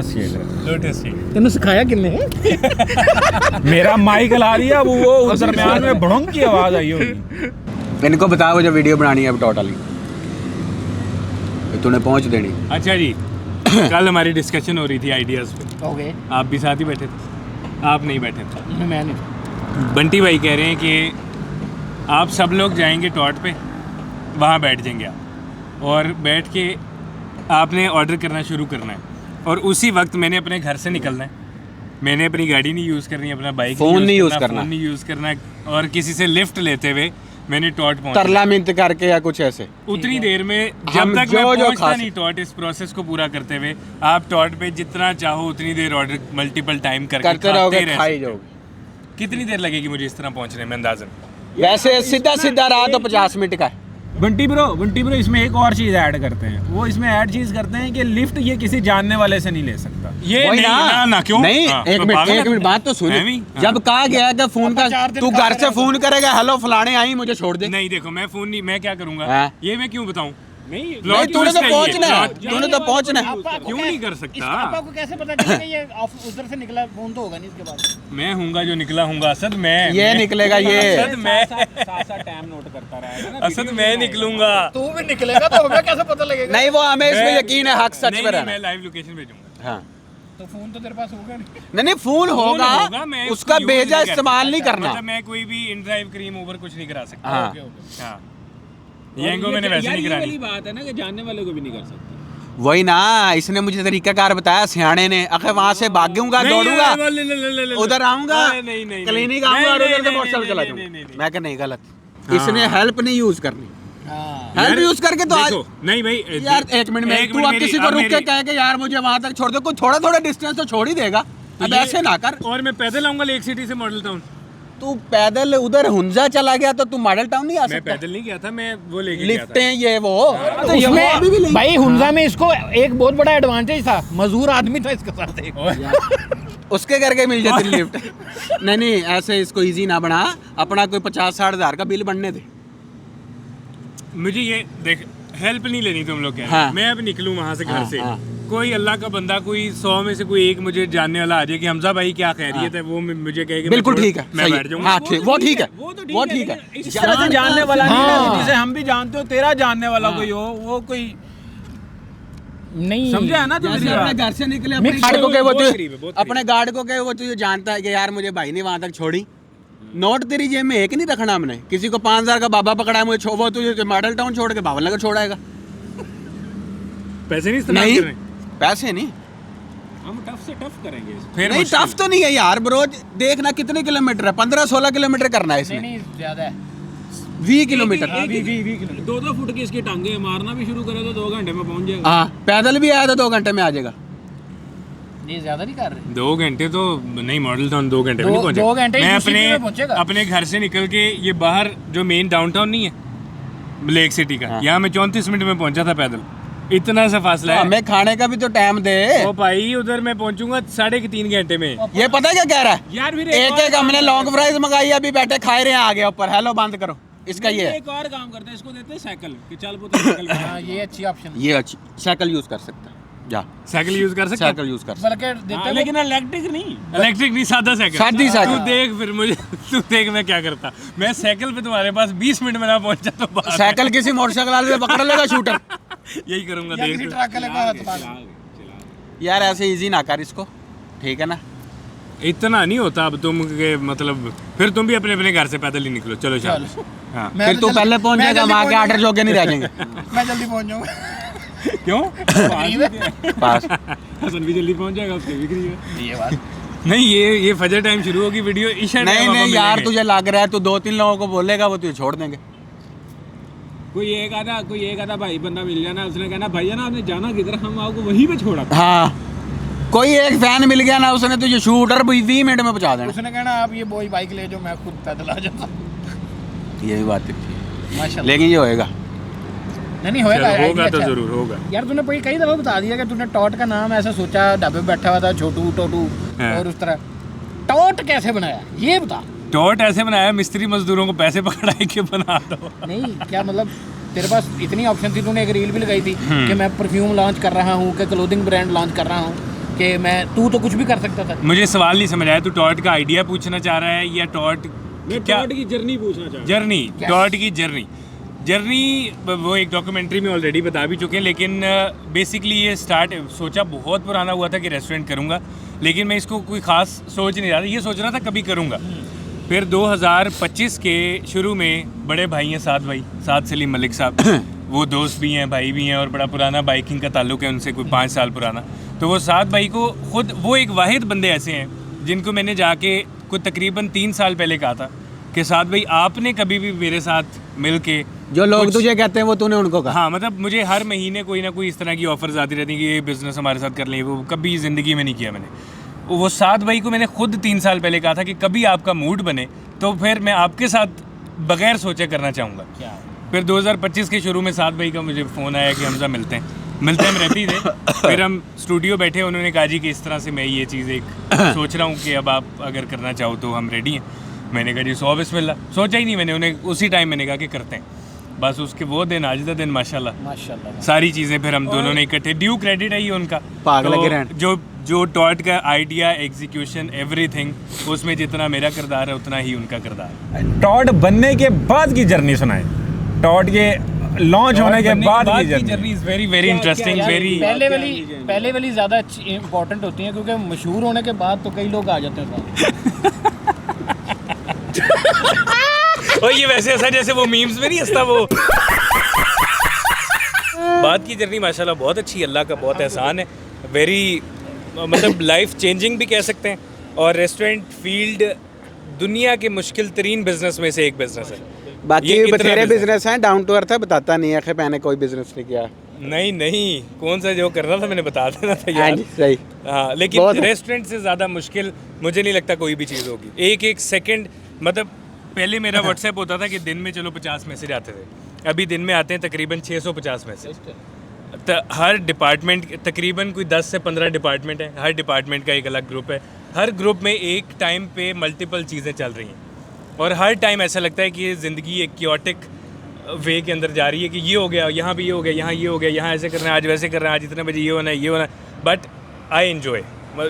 शेक है। लोटस तेन सिखाया किन्ने? मेरा माइक ला दिया, वो उस दरम्यान में भड़ोंग की आवाज आई होगी। इनको बताओ जब वीडियो बनानी है अब टोटली तूने पहुंच देनी। अच्छा जी, कल हमारी डिस्कशन हो रही थी आइडियाज़ पे। ओके आप भी साथ ही बैठे थे? आप नहीं बैठे थे। मैं नहीं। बंटी भाई कह रहे हैं कि आप सब लोग जाएंगे टॉट पे, वहाँ बैठ जाएंगे आप, और बैठ के आपने ऑर्डर करना शुरू करना है, और उसी वक्त मैंने अपने घर से निकलना है। मैंने अपनी गाड़ी नहीं यूज़ करनी, अपना बाइक फ़ोन नहीं यूज़ करना, फ़ोन नहीं यूज़ करना, और किसी से लिफ्ट लेते हुए मैंने टॉट पहुँच तरला मिन्त करके या कुछ ऐसे। उतनी देर में, हम जब तक जो मैं जो पहुंचता खा नहीं टॉट, इस प्रोसेस को पूरा करते हुए आप टॉट पे जितना चाहो उतनी देर ऑर्डर मल्टीपल टाइम करते रहोगे, रह खाई सकते हो। जाओगे। कितनी देर लगेगी मुझे इस तरह पहुंचने में अंदाजन? वैसे सीधा रहा तो 50 मिनट का है। बंटी ब्रो इसमें एक और चीज ऐड करते हैं। वो इसमें ऐड चीज करते हैं कि लिफ्ट ये किसी जानने वाले से नहीं ले सकता। ये वही नहीं ना क्यों? नहीं, हाँ, एक तो मिनट पागल है? बात तो सुन। एवी? हाँ। जब कहा गया कि फोन का 4 दिन तू का घर से फोन करेगा, हेलो फलाने आई मुझे छोड़ दे। नहीं देखो, मैं फोन नहीं, मैं क्या करूंगा, हाँ। ये मैं क्यों बताऊं? नहीं तूने तो पहुंचना है, तूने तो पहुंचना है। क्यों नहीं कर सकता? आपको कैसे पता चलेगा ये उधर से निकला? फोन तो होगा नहीं इसके बाद। मैं हूँगा जो निकला हूँगा, असद मैं। ये निकलेगा ये। असद मैं, टाइम नोट करता रहेगा। असद मैं निकलूंगा। तू भी निकलेगा तो हमें कैसे पता लगेगा? नहीं वो हमें इसमें यकीन है, हक सच नहीं, पे नहीं, रहना। मैं लाइव लोकेशन भेजूंगा। हाँ तो फोन तो तेरे पास होगा नहीं। नहीं फोन होगा, मैं उसका उसको use बेजा नहीं कर इस्तेमाल सकता। नहीं करना। मतलब मैं कोई भी इन ड्राइव क्रीम ओवर कुछ नहीं करा सकता। हाँ। हाँ, येंगो मैंने वैसे नहीं करानी। बात है ना कि जानने वाले को भी नहीं कर सकते। वही ना, इसने मुझे तरीकाकार बताया सियाने ने। अगर वहां से भागूंगा, दौड़ूंगा, उधर आऊंगा, क्लिनिक आऊंगा और उधर से मोटरसाइकिल चला जाऊंगा। मैं कह नहीं, गलत। इसने हेल्प नहीं यूज करनी। हेल्प यूज करके तो आज नहीं भाई यार एक मिनट में तू अब किसी को रुक के कहे कि यार मुझे वहां तक छोड़ दे, कोई थोड़ा डिस्टेंस तो छोड़ ही देगा। अब ऐसे ना कर। और मैं पैदल आऊंगा लेक सिटी से मॉडल टाउन। तू पैदल उधर हुंजा चला गया तो तू मॉडल टाउन नहीं आ मैं सकता। पैदल नहीं गया था, मैं वो लेके गया था। लिफ्टें ये वो तो उसमें भाई हुंजा में इसको एक बहुत बड़ा एडवांटेज था, मजदूर आदमी था इसके साथ एक। उसके करके मिल जाती लिफ्ट। नहीं ऐसे इसको इजी ना बना, अपना कोई 50-60 हज़ार का बिल बनने दे। मुझे ये देख, हेल्प नहीं लेनी तुम लोग कह रहे हाँ। हैं। मैं अब निकलूं वहां से घर हाँ, से, हाँ। कोई अल्लाह का बंदा, कोई 100 में से कोई एक मुझे जानने वाला आ जाए कि हमजा भाई क्या खैरियत है, वो मुझे कहे कि बिल्कुल ठीक है, मैं सही बैठ है। जाऊंगा। हाँ ठीक, वो ठीक है, वो ठीक है। इस तरह से जानने वाला नहीं हाँ। है जिसे हम भी जानते हो, तेरा जानने वाला कोई हो, वो कोई नहीं समझा है ना तू मेरी जैसे अपने बात? घर से निकले अपने Mix गार्ड को कहे वो बहुत करीब है, बहुत अपने गार्ड को कहे वो तुझे जानता है कि यार मुझे भाई ने वहां तक छोड़ी। नोट तेरी जेब में एक नहीं रखना हमने। किसी को 5,000 का बाबा पकड़ा है, मुझे वो तुझे मॉडल टाउन छोड़ के भावनगर छोड़ाएगा। पैसे नहीं इस्तेमाल नहीं कर रहे। पैसे नहीं, हम टफ से टफ करेंगे इसको। फिर नहीं मुश्किल। टफ तो नहीं है यार ब्रो। देखना कितने किलोमीटर है, 15-16 किलोमीटर करना है नहीं इसमें। नहीं ज्यादा है। 20 किलोमीटर। 2-2 फुट की इसकी टांगे मारना भी शुरू करे तो 2 घंटे में पहुंच जाएगा। हाँ पैदल भी आया तो 2 घंटे में आ जाएगा। ये ज़्यादा नहीं कर रहे। 2 घंटे तो नहीं, मॉडल टाउन 2 घंटे में नहीं पहुंचे। 2 घंटे मैं UCP में पहुंचेगा। अपने घर से निकल के ये बाहर जो मेन डाउनटाउन नहीं है ब्लैक सिटी का, यहाँ मैं 34 मिनट में पहुंचा था पैदल। इतना सा फासला है। हमें खाने का भी तो टाइम दे। ओ भाई उधर मैं पहुंचूंगा 3.5 घंटे में। ये पता है क्या कह रहा है यार फिर एक हमने लॉन्ग फ्राइज मंगाई, अभी बैठे खाए रहे हैं आगे ऊपर। हेलो बंद करो, इसका ये है। एक और काम करते हैं, इसको देते हैं साइकिल कि चल पुत्र साइकिल पे। हाँ ये अच्छी ऑप्शन। ये अच्छी साइकिल यूज कर सकता है, जा साइकिल यूज कर सकते हैं? साइकिल यूज कर सकता बल्कि देते हाँ, हैं लेकिन इलेक्ट्रिक नहीं, इलेक्ट्रिक नहीं, सादा साइकिल। सादी साइकिल। तू देख फिर मुझे, तू देख मैं क्या करता। मैं साइकिल पे तुम्हारे पास 20 मिनट में ना पहुंचा तो बात है। साइकिल किसी मोटरसाइकिल वाले से पकड़ लेगा शूटर। यही करूंगा, या किसी देख। ट्रक वाले का हाथ मार। यार ऐसे इजी ना कर इसको, ठीक है ना। इतना नहीं होता अब तुम के, मतलब फिर तुम भी अपने अपने घर से पैदल ही निकलो। चलो चलो। हाँ मैं फिर तो तू जल्दी- पहले पहुंच मैं जाएगा, जल्दी वहाँ के पहुंच आर्डर जोगे नहीं रह जाएंगे। मैं जल्दी पहुंच जाऊंगा। क्यों? पास हसन भी जल्दी पहुंच जाएगा, उसकी बिक्री है। ये बात नहीं, ये फजर टाइम शुरू होगी, वीडियो ईशा नहीं टाइम नहीं आप यार, मिलेंगे। तुझे लग रहा है तू 2-3 लोगों को बोलेगा वो तुझे छोड़ देंगे। कोई एक आधा भाई बंदा मिल जाना, उसने कहना भैया ना आपने जाना किधर, हम आपको वहीं पे छोड़ा। हाँ, कोई एक फैन मिल गया ना, उसने तुझे शूटर 20 मिनट में पहुंचा देना। उसने कहना आप ये बोई बाइक ले जाओ, मैं खुद पैदल आ जाता। यही बात है, माशाल्लाह। लेकिन ये होएगा। नहीं होएगा, चलो, होगा idea तो अच्छा है। जरूर होगा। यार तूने कई दफा बता दिया कि तूने टॉट का नाम ऐसा सोचा, ढाबे पे बैठा हुआ था छोटू टोटू हाँ। और उस तरह। टॉट कैसे बनाया ये बता। टॉट ऐसे बनाया, मिस्त्री मजदूरों को पैसे पकड़ाए के बना दो। नहीं क्या मतलब, तेरे पास इतनी ऑप्शन थी, तूने एक रील भी लगाई थी कि मैं परफ्यूम लॉन्च कर रहा हूँ, कि क्लोथिंग ब्रांड लॉन्च कर रहा हूँ, कि मैं तू तो कुछ भी कर सकता था। मुझे सवाल नहीं समझ आया, तू टॉट का आइडिया पूछना चाह रहा है या टॉट मैं क्या? टॉट की जर्नी पूछना चाहता हूँ। जर्नी, टॉट की जर्नी वो एक डॉक्यूमेंट्री में ऑलरेडी बता भी चुके हैं, लेकिन बेसिकली ये स्टार्ट सोचा बहुत पुराना हुआ था कि रेस्टोरेंट करूँगा, लेकिन मैं इसको कोई ख़ास सोच नहीं रहा था। ये सोच रहा था कभी करूँगा। फिर 2025 के शुरू में बड़े भाई हैं, साद सलीम मलिक साहब, वो दोस्त भी हैं, भाई भी हैं, और बड़ा पुराना बाइकिंग का ताल्लुक है उनसे, कोई 5 साल पुराना। तो वो साद भाई को खुद, वो एक वाहिद बंदे ऐसे हैं जिनको मैंने जाके कोई तकरीबन 3 साल पहले कहा था कि साद भाई आपने कभी भी मेरे साथ मिल के जो लोग कुछ- तुझे कहते हैं वो तूने उनको कहा। हाँ, मतलब मुझे हर महीने कोई ना कोई इस तरह की ऑफर्स आती रहती हैं कि ये बिज़नेस हमारे साथ कर लें, वो कभी ज़िंदगी में नहीं किया मैंने। वो साद भाई को मैंने खुद 3 साल पहले कहा था कि कभी आपका मूड बने तो फिर मैं आपके साथ बगैर सोचे करना चाहूँगा। फिर 2025 के शुरू में साद भाई का मुझे फ़ोन आया कि हमजा मिलते हैं हम रहते ही थे। फिर हम स्टूडियो बैठे, उन्होंने कहा जी कि इस तरह से मैं ये चीज़ एक सोच रहा हूँ कि अब आप अगर करना चाहो तो हम रेडी हैं। मैंने कहा जी 100 बिस्मिल्लाह। सोचा ही नहीं मैंने, उन्हें उसी टाइम मैंने कहा कि करते हैं। बस उसके वो दिन, आज का दिन माशाल्लाह सारी चीज़ें फिर हम दोनों ने इकट्ठे, ड्यू क्रेडिट है ये उनका। पागल तो लगे रहन। जो टॉट का आइडिया, एग्जीक्यूशन, एवरीथिंग, उसमें जितना मेरा किरदार है उतना ही उनका किरदार है। टॉट बनने के बाद की जर्नी सुनाए, टॉट के लॉन्च होने के बाद की journey. Is very very interesting, very. पहले वाली ज़्यादा इम्पोर्टेंट होती है, क्योंकि मशहूर होने के बाद तो कई लोग आ जाते हैं। और ये वैसे ऐसा जैसे वो मीम्स में नहीं हंसता वो। बात की जर्नी माशाल्लाह बहुत अच्छी, अल्लाह का बहुत एहसान है। वेरी मतलब लाइफ चेंजिंग भी कह सकते हैं। और रेस्टोरेंट फील्ड दुनिया के मुश्किल तरीन बिजनेस में से एक बिजनेस है। बाकी ये कितना बथेरे business? बिजनेस हैं, डाउन टू अर्थ है, बताता नहीं है कि मैंने कोई बिजनेस नहीं किया। नहीं, कौन सा जो करना था मैंने बता देना था हाँ यार। जी, सही। हाँ, लेकिन बहुत है। रेस्टोरेंट से ज़्यादा मुश्किल मुझे नहीं लगता कोई भी चीज़ होगी। एक सेकंड, मतलब पहले मेरा व्हाट्सएप होता था कि दिन में चलो 50 मैसेज आते थे, अभी दिन में आते हैं तकरीबन 650 मैसेज। तो हर डिपार्टमेंट, तकरीबन कोई 10 से 15 डिपार्टमेंट है, हर डिपार्टमेंट का एक अलग ग्रुप है। हर ग्रुप में एक टाइम पे मल्टीपल चीज़ें चल रही हैं, और हर टाइम ऐसा लगता है कि ये ज़िंदगी एक क्योटिक वे के अंदर जा रही है कि ये हो गया, यहाँ भी ये हो गया, यहाँ ये हो गया, यहाँ ऐसे करना है, आज वैसे करना है, आज इतने बजे ये होना है, ये होना है। बट आई एन्जॉय,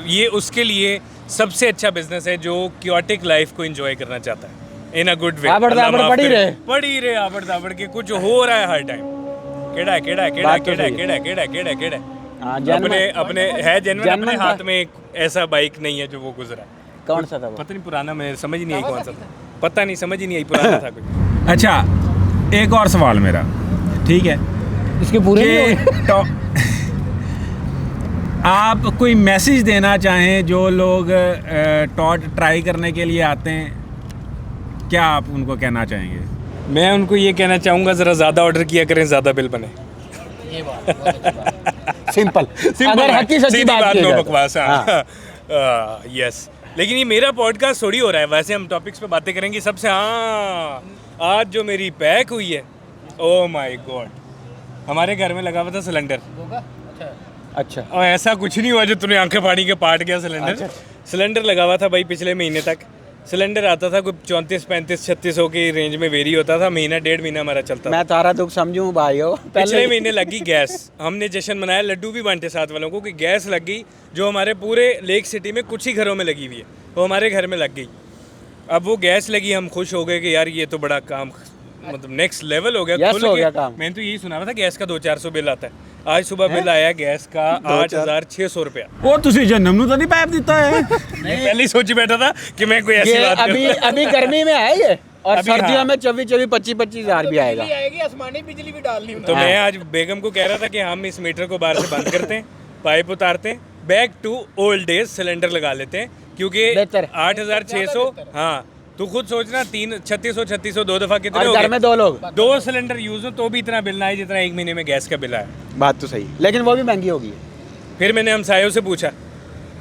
ये उसके लिए सबसे अच्छा बिजनेस है जो क्योटिक लाइफ को एंजॉय करना चाहता है इन अ गुड वे। आबड़ दाबड़ पड़ी रहे आबड़ दाबड़ के कुछ हो रहा है हर टाइम। केड़ा हाँ, अपने है जेन्युइन, अपने हाथ में एक ऐसा बाइक नहीं है जो वो गुजरा। कौन सा था वो? पता नहीं, पुराना, मैं समझ ही नहीं आई कौन सा था, पता नहीं, समझ ही नहीं आई, पुराना था कोई। अच्छा, एक और सवाल मेरा, ठीक है, इसके पूरे आप कोई मैसेज देना चाहें जो लोग टॉट ट्राई करने के लिए आते हैं, क्या आप उनको कहना चाहेंगे? मैं उनको ये कहना चाहूँगा, ज़रा ज़्यादा ऑर्डर किया करें, ज़्यादा बिल बने। ये बात सिंपल अगर हकी सच्ची सीधी बात की नो जाए बकवास। हाँ यस, लेकिन ये मेरा पॉडकास्ट थोड़ी हो रहा है, वैसे हम टॉपिक्स पे बातें करेंगे सबसे। हाँ, आज जो मेरी पैक हुई है, ओ माय गॉड, हमारे घर में लगा हुआ था सिलेंडर। अच्छा और ऐसा कुछ नहीं हुआ जो तूने आंखें फाड़ी के पाट गया सिलेंडर। सिलेंडर लगा हुआ था भाई पिछले महीने तक। सिलेंडर आता था कोई 34, 35, 3600 की रेंज में वेरी होता था, महीना 1.5 महीना हमारा चलता था। मैं तारा दुख समझूं भाइयों, पिछले महीने लगी गैस, हमने जश्न मनाया, लड्डू भी बांटे साथ वालों को कि गैस लग गई, जो हमारे पूरे लेक सिटी में कुछ ही घरों में लगी हुई है, वो हमारे घर में लग गई। अब वो गैस लगी, हम खुश हो गए कि यार ये तो बड़ा काम, मतलब नेक्स्ट लेवल हो गया। Yes, हो गया काम। मैंने तो यही सुना था गैस का 200-400 बिल आता है। आज सुबह बिल आया गैस का 8600 रुपया। ਉਹ ਤੁਸੀਂ ਜਨਮ ਨੂੰ ਤਾਂ ਨਹੀਂ ਪੈਪ ਦਿੱਤਾ ਹੈ मैं पहले ही सोच बैठा था कि मैं कोई ऐसी ये बात अभी करूं। अभी गर्मी में है ये, और अभी सर्दियों हाँ। में 24-24, 25-25 हजार भी आएगा। आएगी, आसमानी बिजली भी डालनी तो मैं आज बेगम को कह रहा था कि हम इस मीटर को बाहर से बंद करते हैं, पाइप उतारते हैं, back to old days cylinder लगा लेते हैं, क्योंकि बेहतर। 8600। हाँ तू खुद सोचना, 3600 दो दफा कितने और हो घर गए? में 2 लोग, 2 सिलेंडर यूज हो तो भी इतना बिल ना आए जितना एक महीने में गैस का बिल आया। बात तो सही, लेकिन वो भी महंगी होगी। फिर मैंने हमसायों से पूछा,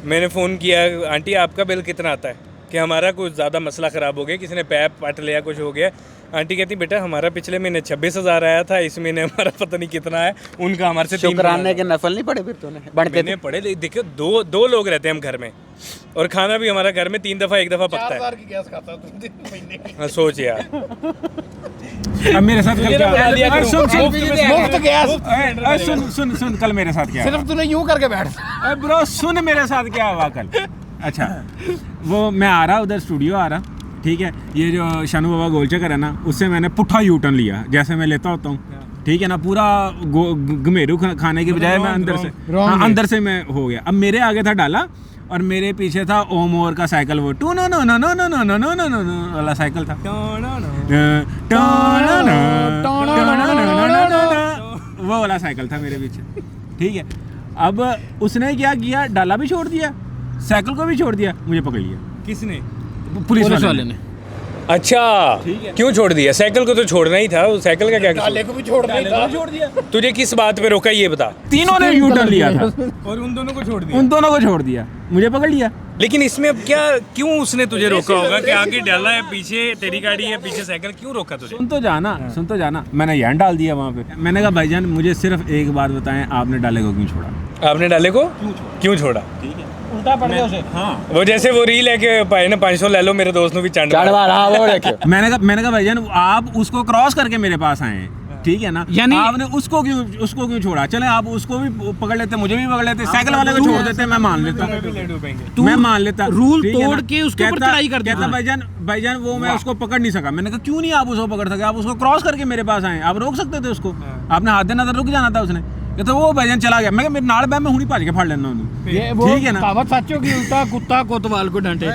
मैंने फ़ोन किया, आंटी आपका बिल कितना आता है? कि हमारा कुछ ज़्यादा मसला ख़राब हो गया, किसी ने पैप पट लिया, कुछ हो गया। आंटी कहती बेटा हमारा पिछले महीने 26,000 आया था, इस महीने हमारा पता नहीं कितना है, उनका हमारे से 3 शुक्राने के नफल नहीं पड़े फिर तूने, बढ़ते मैंने पढ़े। देखो दो लोग रहते हैं हम घर में, और खाना भी हमारा घर में 3 दफ़ा एक दफ़ा पकता है। 4000 की गैस खाता तुम दिन महीने की। हाँ, सोच यार। अब मेरे साथ कल क्या हुआ? मुफ्त गैस सुन कल मेरे साथ क्या सिर्फ तूने यूं करके बैठ। हुआ? ब्रो सुन मेरे साथ क्या हुआ कल। अच्छा, वो मैं आ रहा उधर स्टूडियो आ रहा, ठीक है, ये जो शानू बाबा गोलचक्कर है ना, उससे मैंने पुट्ठा यू टर्न लिया, जैसे मैं लेता होता हूँ, ठीक है ना, पूरा घमेरू खाने के बजाय मैं अंदर से, हाँ अंदर से मैं हो गया। अब मेरे आगे था डाला और मेरे पीछे था ओमोर का साइकिल, वो टू नो नो नो नो नो नो नो नो नो नो वाला साइकिल था, वो वाला साइकिल था मेरे पीछे, ठीक है। अब उसने क्या किया, डाला भी छोड़ दिया, साइकिल को भी छोड़ दिया, मुझे पकड़ लिया। किसने? पुलिस वाले ने। अच्छा, क्यों छोड़ दिया? साइकिल को तो छोड़ना ही था, उस साइकिल का क्या कसूर? डाले को भी छोड़ दिया। छोड़ दिया। तुझे किस बात पे रोका ये बता। तीनों ने यू टर्न लिया था और उन दोनों को छोड़ दिया। उन दोनों को छोड़ दिया, मुझे पकड़ लिया। लेकिन इसमें अब क्या, क्यों उसने तुझे रोका होगा कि आगे डाला है, पीछे तेरी गाड़ी है, पीछे साइकिल, क्यों रोका तुझे? सुन तो जाना, मैंने यहाँ डाल दिया वहाँ पे। मैंने कहा भाईजान मुझे सिर्फ एक बात बताएं, आपने डाले को क्यों छोड़ा? आपने डाले को क्यों छोड़ा? उल्टा पड़ गया उसे। हाँ, वो जैसे वो रील है कि भाई ने 500 ले लो, मेरे दोस्त ने भी चांद चढ़वा रहा वो देखे। मैंने कहा भाईजान आप उसको क्रॉस करके मेरे पास आए हैं, ठीक है ना, यानी आपने उसको क्यों छोड़ा? चले आप उसको भी पकड़ लेते, मुझे भी पकड़ लेते, साइकिल वाले को छोड़ देते, मैं मान लेता, मैं मान लेता। रूल ठीक है तोड़ ना? के उसके ऊपर चढ़ाई कर कहता भाईजान वो मैं उसको पकड़ नहीं सका। मैंने कहा क्यों नहीं आप उसको पकड़ सके? आप उसको क्रॉस करके मेरे पास आए, आप रोक सकते थे उसको, आपने हाथ देना था, रुक जाना था उसने। तो वो भाईजान चला गया, मैं मेरे नाल बैम में हुनी भाज के फाड़ लेना उन्होंने, ये वो ठीक है ना। कहावत सच होगी, उल्टा कुत्ता कोतवाल को डांटे।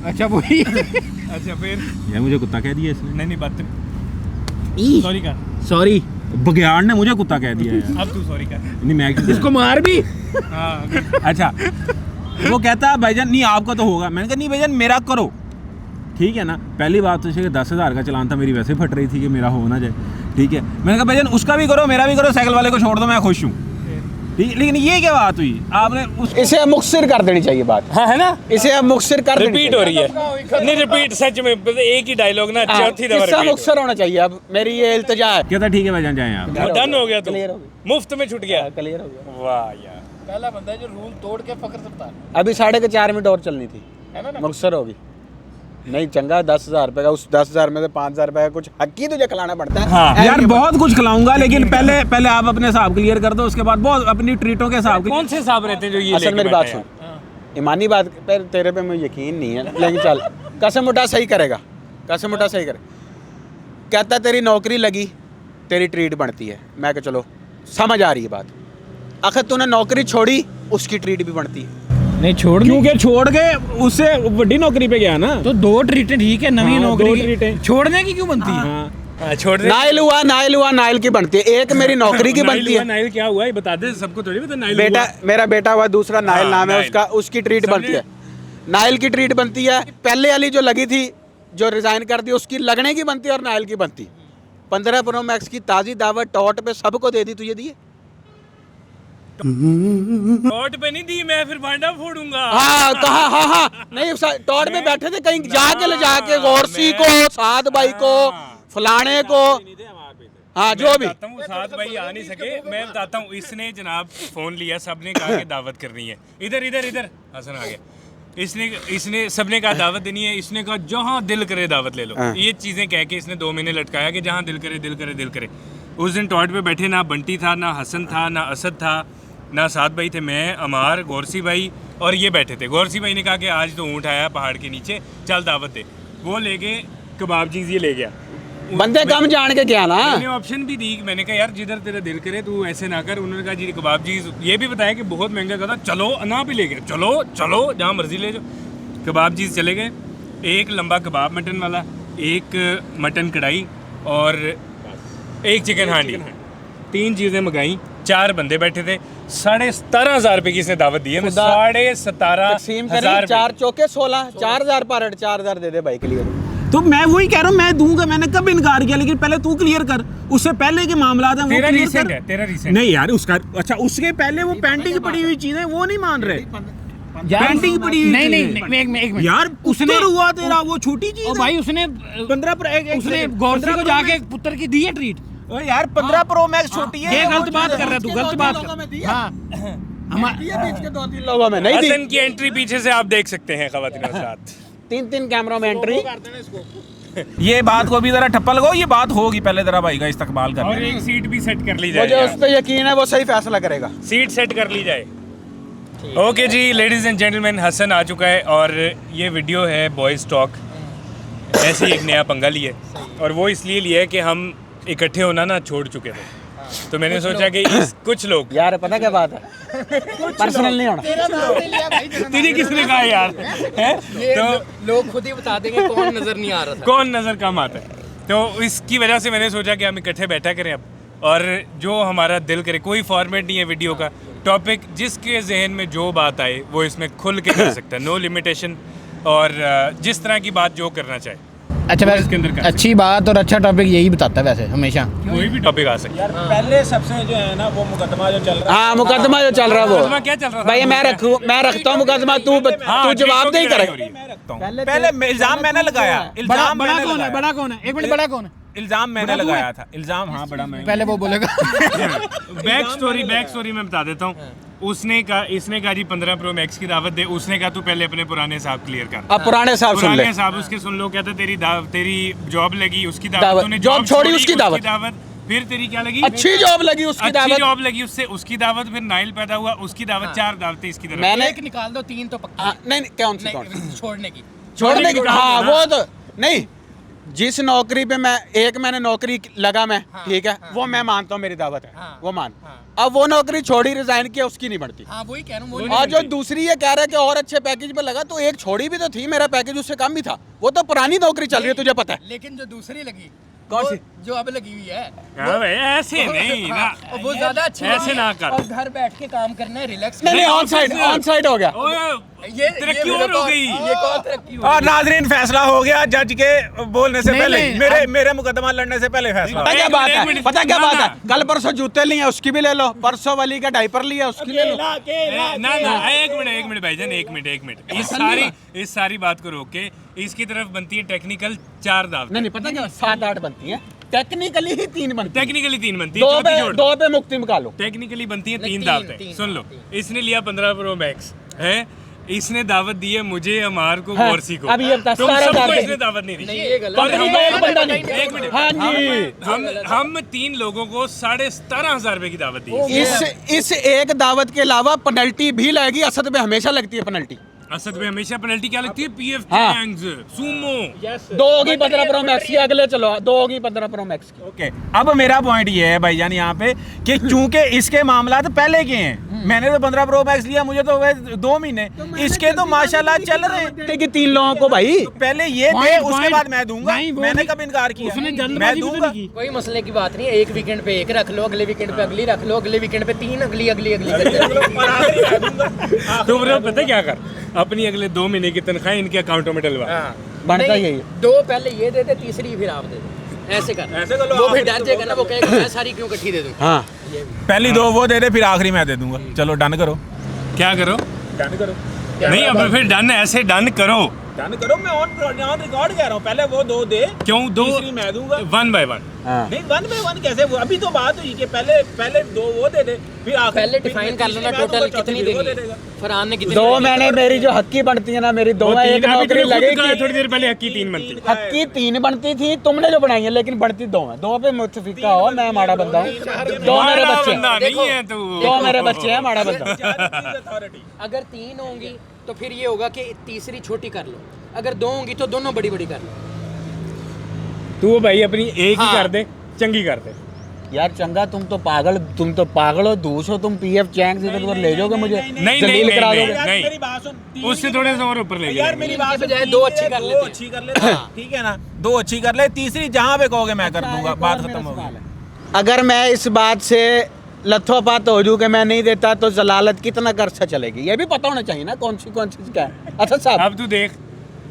अच्छा वही। अच्छा फिर यार मुझे कुत्ता कह दिया इसने, नहीं बात सॉरी कर, सॉरी, बघियाड़ ने मुझे कुत्ता कह दिया यार। अब तू सॉरी कर। नहीं मैं क्यों इसको मार भी। हाँ, अच्छा, वो कहता भाईजान नहीं आपका तो होगा। मैंने कहा नहीं भाईजान मेरा करो, ठीक है ना। पहली बात तो 10,000 का चलान था, मेरी वैसे फट रही थी कि मेरा हो ना जाए, ठीक है। मैंने कहा भाईजान उसका भी करो, मेरा भी करो, साइकिल वाले को छोड़ दो, मैं खुश हूँ, ठीक। लेकिन ये क्या बात हुई, आपने इसे मुखसिर कर देनी चाहिए बात। हाँ है ना, इसे अब मुखसिर कर देनी रिपीट हो रही है। नहीं रिपीट, सच में एक ही डायलॉग ना, चौथी दफा किस्सा रिपीट मुखसिर होना चाहिए। अब मेरी ये इल्तिजा है। कहता ठीक है भाईजान जाएं आप। डन हो गया, तू क्लियर हो गया, मुफ्त में छूट गया। क्लियर हो गया। वाह यार, पहला बंदा है जो रूल तोड़ के पकड़ सकता है। अभी 4:30 में डोर चलनी थी, मुखसिर होगी। नहीं चंगा 10,000 रुपए का, उस 10,000 में से 5,000 रुपए का कुछ हकी तुझे खिलाना पड़ता है। हाँ। यार बहुत कुछ खिलाऊंगा, लेकिन पहले आप अपने हिसाब क्लियर कर दो, उसके बाद बहुत अपनी ट्रीटों के हिसाब। कौन से हिसाब रहते हैं जो ये असल मेरी बात सुन, ईमानी बात पर तेरे पे मुझे यकीन नहीं है, लेकिन चल कसम उठा सही करेगा, कसम उठा सही करे। कहता तेरी नौकरी लगी, तेरी ट्रीट बनती है। मैं कहा चलो समझ आ रही है बात। आखिर तूने नौकरी छोड़ी, उसकी ट्रीट भी बनती है। नहीं छोड़, क्योंकि छोड़ के उससे बड़ी नौकरी पे गया ना, तो 2 ट्रीटें ठीक है, नवी हाँ, नौकरी 2 की। ट्रीटें। छोड़ने की क्यों बनती है? हाँ, छोड़ दे। नाइल हुआ नाइल की बनती है। एक मेरी नौकरी की बनती है। नाइल क्या हुआ ये बता दे, सबको थोड़ी पता। नाइल बेटा हुआ। मेरा बेटा हुआ, दूसरा नाइल हाँ, नाम है नाइल। उसका, उसकी ट्रीट बनती है। नाइल की ट्रीट बनती है। पहले वाली जो लगी थी, जो रिजाइन कर दी, उसकी लगने की बनती है और नाइल की बनती। 15 प्रो मैक्स की ताज़ी दावत टॉट पे सबको दे दी, तुझे दिए? टॉट पे नहीं दी मैं, फिर भांडा फोड़ूंगा। हाँ कहा, हाँ नहीं टॉट पे बैठे थे, कहीं जाके ले जाके गौरसी को, साद भाई को, फलाने को, हाँ जो भी। वो साथ भाई आ नहीं सके। मैं बताता हूँ, इसने जनाब फोन लिया, सबने कहा कि दावत करनी है। इधर इधर इधर हसन आ गया। इसने सबने कहा दावत देनी है। इसने कहा जहाँ दिल करे दावत ले लो। ये चीजें कह के इसने 2 महीने लटकाया कि जहाँ दिल करे दिल करे दिल करे। उस दिन टॉट पे बैठे ना बंटी था, ना हसन था, ना असद था, ना साद भाई थे, मैं, अमार, गौरसी भाई और ये बैठे थे। गौरसी भाई ने कहा कि आज तो ऊँट आया पहाड़ के नीचे, चल दावत दे। वो ले गए कबाब चीज़, ये ले गया। बंदे कम जान के क्या ना, मैंने ऑप्शन भी दी। मैंने कहा यार जिधर तेरा दिल करे तू ऐसे ना कर। उन्होंने कहा जी कबाब चीज़, ये भी बताया कि बहुत महंगा था। चलो ना भी ले गए, चलो चलो जहाँ मर्जी ले जाओ। कबाब चीज़ चले गए। एक लंबा कबाब मटन वाला, एक मटन कढ़ाई और एक चिकन हांडी, 3 चीज़ें मंगाई। 4 बंदे बैठे थे। 17,500 रुपये की इसने दावत दी है। 17,500 4 चौके 16, 4,000 पर 4,000 दे दे भाई क्लियर। तो मैं वही कह रहा हूँ, मैं दूंगा, मैंने कब इनकार किया, लेकिन पहले तू क्लियर कर। उससे पहले के मामला है वो तेरा क्लियर रिसेंट कर। है, तेरा रिसेंट नहीं यार उसका, अच्छा उसके पहले वो पेंटिंग पड़ी हुई चीजें वो नहीं मान रहे। पेंटिंग पड़ी हुई नहीं चीजें। नहीं, एक मिनट यार उसने पुत्र हुआ तेरा, वो छोटी चीज ओ है। भाई उसने 15 उसने गौरसी को जाके पुत्र की दी है ट्रीट। ओ यार 15 प्रो मैक्स छोटी है। ये गलत बात कर रहा है तू, गलत बात कर। हाँ बीच के 2-3 लोगों में नहीं दी। हसन की एंट्री पीछे से आप देख सकते हैं ख़वातीन और हज़रात। 3-3 कैमरों में एंट्री। ये बात को भी जरा ठप्पा लगाओ, ये बात होगी पहले जरा भाई का इस्तकबाल कर। और एक सीट भी सेट कर ली जाए मुझे यार। उस पर यकीन है वो सही फैसला करेगा। सीट सेट कर ली जाए। ओके जी लेडीज़ एंड जेंटलमैन, हसन आ चुका है और ये वीडियो है बॉयज़ टॉक। ऐसे ही एक नया पंगा लिया और वो इसलिए लिया है कि हम इकट्ठे होना ना छोड़ चुके थे। तो मैंने सोचा कि कुछ लोग, यार पता क्या बात है, पर्सनल नहीं होना। तुझे किसने कहा यार है? तो लोग खुद ही बता देंगे कौन नजर नहीं आ रहा था। कौन नज़र कम आता है। तो इसकी वजह से मैंने सोचा कि हम इकट्ठे बैठा करें अब, और जो हमारा दिल करे। कोई फॉर्मेट नहीं है वीडियो का, टॉपिक जिसके जहन में जो बात आए वो इसमें खुल के कर सकता है, नो लिमिटेशन। और जिस तरह की बात जो करना चाहे अच्छा वो इसके अंदर कर अच्छी बात और अच्छा टॉपिक यही बताता है वैसे हमेशा। कोई भी टॉपिक आ सकता है। यार पहले सबसे जो है ना वो मुकदमा जो चल रहा है। हाँ मुकदमा जो चल रहा है मुकदमा वो क्या चल रहा था? भाई मैं रखता हूँ मुकदमा, तू हाँ, जवाब नहीं लड़ाई करेगा। हो रही है। मैं रखता हूँ। पहले इल्जाम मैंने लगाया। बड़ा इल्जाम बड़ा मैंने कौन है? लगाया। बड़ा कौन है? एक मिनट, बड़ा कौन है? इल्जाम मैंने लगाया था। इल्जाम हाँ बड़ा मैं। पहले वो बोलेगा। बैक स्टोरी मैं बता देता हूँ। इसने कहा जी 15 प्रो मैक्स की दावत दे। उसने कहा तू पहले अपने पुराने साहब क्लियर कर। अब पुराने साहब सुन ले। पुराने साहब उसके सुन लो, कहता तेरी जॉब लगी, उसकी दावत। दावत, तूने जॉब छोड़ी, उसकी दावत। फिर तेरी क्या लगी? अच्छी जॉब लगी उसकी अच्छी दावत। जॉब लगी उससे, उसकी दावत। फिर नाइल पैदा हुआ, उसकी दावत। 4 दावतें इसकी तरफ। मैंने एक निकाल दो, 3 तो पक्का। हाँ, नहीं कौन सी छोड़ने की। छोड़ने की, हाँ वो तो नहीं। जिस नौकरी पे मैंने नौकरी लगा मैं, ठीक है, वो मैं मानता हूँ मेरी दावत है, वो मान। अब वो नौकरी छोड़ी, रिजाइन किया, उसकी नहीं बढ़ती। हाँ वही कह रहा हूँ। और जो दूसरी ये कह रहा है कि और अच्छे पैकेज पे लगा, तो एक छोड़ी भी तो थी, मेरा पैकेज उससे कम भी था। वो तो पुरानी नौकरी चल रही है, तुझे पता है। लेकिन जो दूसरी लगी, कौन सी? जो अब लगी हुई है, हाँ भाई ऐसे नहीं ना, और वो ज्यादा अच्छी ऐसे है। ना कर। और घर बैठ के काम करना है, रिलैक्स। नहीं ऑन साइड हो गया। ओए तरक्की और हो गई। ये कौन तरक्की हो और नाजरीन फैसला हो गया जज के बोलने से नहीं, पहले। नहीं, मेरे मुकदमा लड़ने से पहले फैसला। पता क्या एक बात मिनट, एक है, मिनट। पता क्या ना, बात ना। है, कल परसों जूते लिए उसकी भी ले लो, परसों वाली का डायपर लिया उसकी ले लो। ना एक मिनट भाईजान, एक मिनट। इस सारी बात को रोक के इसकी तरफ बनती है टेक्निकल 4 दावतें। नहीं पता क्या, 7-8 बनती है, टेक्निकली ही 3 बनती है। टेक्निकली 3 बनती है, चौथी जोड़। 2 पे मुक्ति निकालो। टेक्निकली बनती है 3 तीन, दावतें। तीन, सुन लो, तीन। इसने लिया 15 प्रो मैक्स है। इसने दावत दी है मुझे, अमार को, हाँ, गौरसी को। अब ये बता, तुम 17,000 सबको की। इसने दावत नहीं दी। नहीं, ये गलत पर है। हम एक बंदा नहीं। एक मिनट, हाँ जी। हम 3 लोगों को 17,500 रुपए की दावत दी। इस एक दावत के अलावा पेनल्टी भी लगेगी। असद में हमेशा लगती है पेनल्टी। असद में हमेशा पेनल्टी क्या लगती है? पीएफ हाँ। Tanks, Sumo. 2 होगी 15 प्रो मैक्स की, अगले चलो 2 होगी 15 प्रो मैक्स की। ओके, अब मेरा पॉइंट ये है भाईजान यहाँ पे कि चूंकि इसके मामला तो पहले के हैं, मैंने तो 15 प्रो मैक्स लिया, मुझे तो वह 2 महीने, इसके तो माशाल्लाह चल रहे हैं। कि 3 लोगों को भाई पहले ये दे, उसके बाद मैं दूंगा। नहीं, वो मैंने भी- कब इनकार किया? उसने मैं जल्दबाजी भी तो दूंगा। नहीं की। कोई मसले की बात नहीं है। एक वीकेंड पे एक रख लो, अगले वीकेंड पे अगली रख लो, अगले वीकेंड पे 3, अगली तो ब्रो पता क्या कर, अपनी अगले 2 महीने की तनख्वाह इनके अकाउंटों में डलवा। बनता यही है। 2 पहले ये दे दे, तीसरी फिर आप दे दो। ऐसे कर ऐसे कर लो, वो आप फिर डर जाएगा ना, वो कहेगा मैं सारी क्यों इकट्ठी दे दूं। हाँ पहली 2 वो दे दे, फिर आखिरी मैं दे दूंगा। चलो डन करो, क्या करो? डन करो, नहीं अब फिर डन, ऐसे डन करो। डन करो। मैं ऑन रिकॉर्ड कह रहा हूँ, पहले वो 2 दे, क्यों 2? तीसरी मैं दूंगा। 1 by 1। हाँ नहीं 1 by 1 कैसे? वो अभी तो बात हुई कि पहले 2 वो दे दे, फिर आखिरी पहले डिफाइन कर लो ना टोटल कितनी देनी है। फरहान ने कितनी 2 मैंने मेरी जो हक्की बनती है ना, मेरी 2 है, एक नौकरी लगेगी। थोड़ी देर पहले हक्की 3 बनती। हक्की 3 बनती थी, तुमने जो बनाई है, लेकिन बनती 2 है। 2 पे मुतफिका हो, मैं माड़ा बंदा हूँ। 2 मेरे माड़ा बच्चे बंदा नहीं है तू। 2 मेरे बच्चे हैं, माड़ा बंदा। अथॉरिटी। अगर 3 होंगी तो फिर ये होगा कि तीसरी छोटी कर लो, अगर 2 होंगी तो दोनों बड़ी बड़ी कर लो। तू भाई अपनी एक ही हाँ। कर दे, चंगी कर दे। यार चंगा, तुम तो पागल हो, दूस हो तुम। पीएफ चैंक से तो ले जाओगे मुझे, नहीं, जलील नहीं, करा नहीं, दोगे। नहीं। मेरी बात सुन, उससे थोड़े से और ऊपर ले यार जाएंगे। मेरी इनके बात सुन, बजाय 2 अच्छी कर लेते हैं। 2 अच्छी कर लेते हैं, ठीक है ना? 2 अच्छी कर ले, तीसरी जहाँ पे कहोगे मैं कर दूंगा, बात खत्म हो गई। अगर मैं इस बात से लथोपात हो जूँ कि मैं नहीं देता, तो जलालत कितना कर्सा चलेगी, ये भी पता होना चाहिए ना, कौन सी क्या है। अच्छा साहब, अब तू देख,